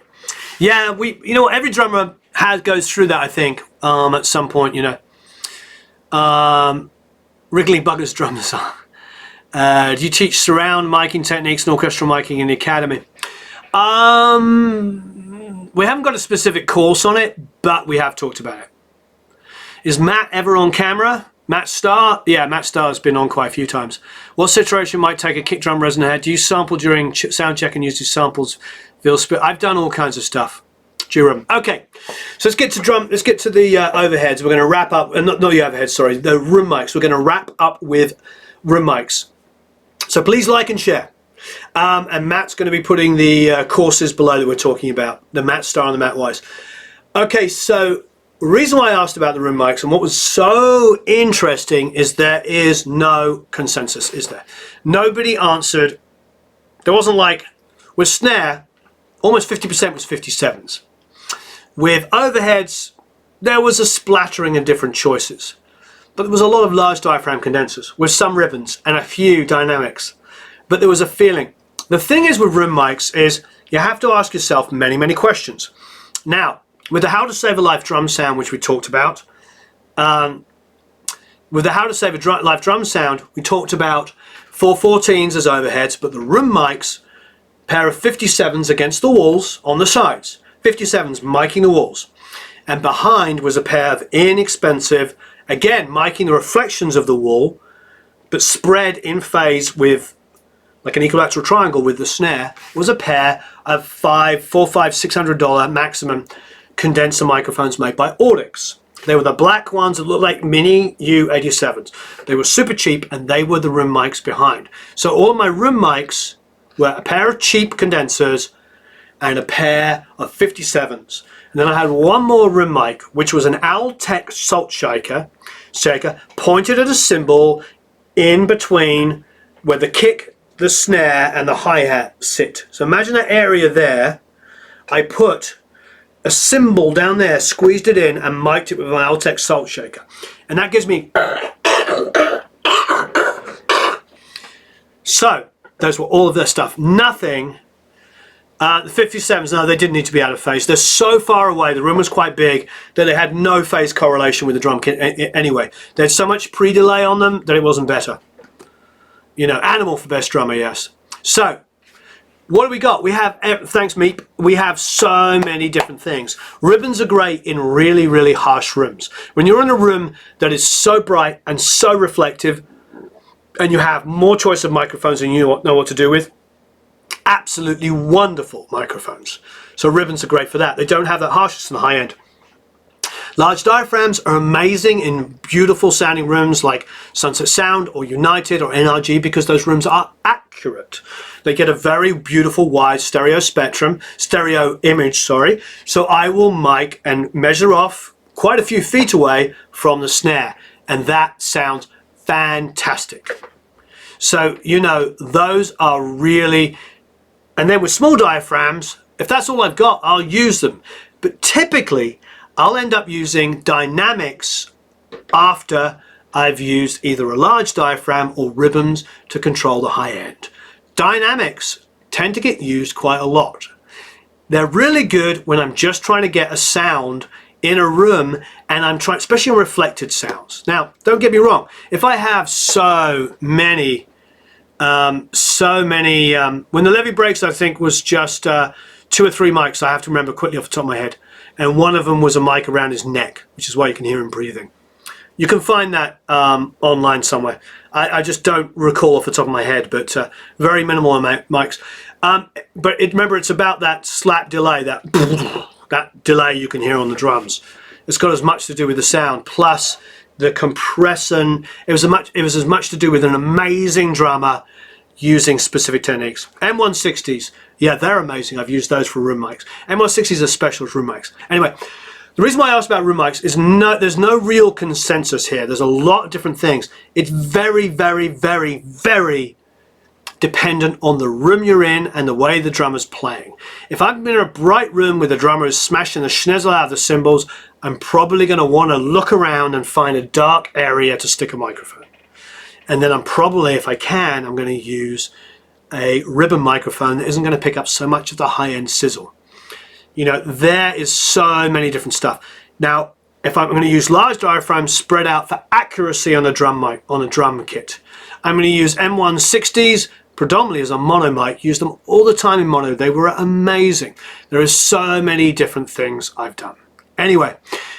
Yeah, you know, every drummer goes through that, I think, at some point, you know. Wriggling Buggers drummers. Do you teach surround miking techniques and orchestral miking in the Academy? We haven't got a specific course on it, but we have talked about it. Is Matt ever on camera? Matt Starr? Yeah, Matt Starr has been on quite a few times. What situation might take a kick drum resonant head? Do you sample during sound check and use your samples? I've done all kinds of stuff. Durham. Okay, so let's get to the overheads. We're going to wrap up, not the overheads, sorry, the room mics. We're going to wrap up with room mics. So please like and share. And Matt's going to be putting the courses below that we're talking about, the Matt Starr and the Matt Weiss. Okay, so the reason why I asked about the room mics and what was so interesting is there is no consensus, is there? Nobody answered. There wasn't like, with snare, almost 50% was 57s. With overheads, there was a splattering of different choices. But there was a lot of large diaphragm condensers with some ribbons and a few dynamics. But there was a feeling. The thing is with room mics is you have to ask yourself many questions. Now, with the How to Save a Live drum sound, which we talked about, with the How to Save a Live drum sound, we talked about 414s as overheads, but the room mics, pair of 57s against the walls on the sides. 57s miking the walls, and behind was a pair of inexpensive, again miking the reflections of the wall, but spread in phase with like an equilateral triangle with the snare, was a pair of $600 maximum condenser microphones made by Audix. They were the black ones that looked like mini U87s. They were super cheap, and they were the room mics behind. So all my room mics were a pair of cheap condensers and a pair of 57s. And then I had one more room mic, which was an Altec salt shaker pointed at a cymbal in between where the kick, the snare, and the hi-hat sit. So imagine that area there I put a cymbal down there, squeezed it in, and mic'd it with my Altec salt shaker. And that gives me... So, those were all of their stuff. Nothing... the 57s, no, they didn't need to be out of phase. They're so far away, the room was quite big, that they had no phase correlation with the drum kit anyway. They had so much pre-delay on them that it wasn't better. You know, Animal for best drummer, yes. So, what do we got? We have, thanks Meep, we have so many different things. Ribbons are great in really, really harsh rooms. When you're in a room that is so bright and so reflective, and you have more choice of microphones than you know what to do with, absolutely wonderful microphones. So ribbons are great for that. They don't have that harshness in the high end. Large diaphragms are amazing in beautiful sounding rooms like Sunset Sound or United or NRG because those rooms are accurate. They get a very beautiful wide stereo image, sorry. So I will mic and measure off quite a few feet away from the snare, and that sounds fantastic. So, you know, those are really... And then with small diaphragms, if that's all I've got, I'll use them. But typically, I'll end up using dynamics after I've used either a large diaphragm or ribbons to control the high end. Dynamics tend to get used quite a lot. They're really good when I'm just trying to get a sound in a room and I'm trying, especially on reflected sounds. Now, don't get me wrong. If I have so many, when the levee breaks, I think was just 2 or 3 mics, I have to remember quickly off the top of my head. And one of them was a mic around his neck, which is why you can hear him breathing. You can find that online somewhere. I just don't recall off the top of my head, but very minimal mics. But remember, it's about that slap delay, that delay you can hear on the drums. It's got as much to do with the sound, plus the compression. It was as much to do with an amazing drummer using specific techniques. M160s, yeah, they're amazing. I've used those for room mics. M160s are special room mics. Anyway, the reason why I asked about room mics is there's no real consensus here. There's a lot of different things. It's very, very, very, very dependent on the room you're in and the way the drummer's playing. If I'm in a bright room where the drummer is smashing the schnizzle out of the cymbals, I'm probably going to want to look around and find a dark area to stick a microphone. And then I'm probably, if I can, I'm going to use a ribbon microphone that isn't going to pick up so much of the high-end sizzle. You know, there is so many different stuff. Now, if I'm going to use large diaphragms spread out for accuracy on the drum mic, on the drum kit, I'm going to use M160s predominantly as a mono mic. Use them all the time in mono. They were amazing. There are so many different things I've done. Anyway,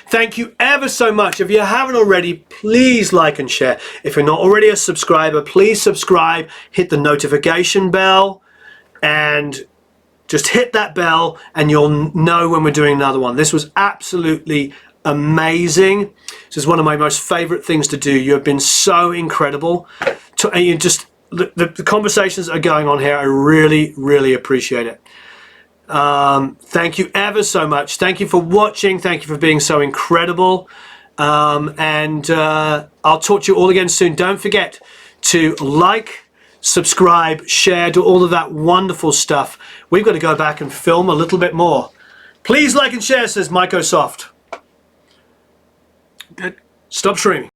thank you ever so much. If you haven't already, please like and share. If you're not already a subscriber, please subscribe, hit the notification bell, and just hit that bell and you'll know when we're doing another one. This was absolutely amazing. This is one of my most favorite things to do. You have been so incredible. The conversations that are going on here, I really, really appreciate it. Thank you ever so much. Thank you for watching. Thank you for being so incredible. I'll talk to you all again soon. Don't forget to like, subscribe, share, do all of that wonderful stuff. We've got to go back and film a little bit more. Please like and share, says Microsoft. Good. Stop streaming.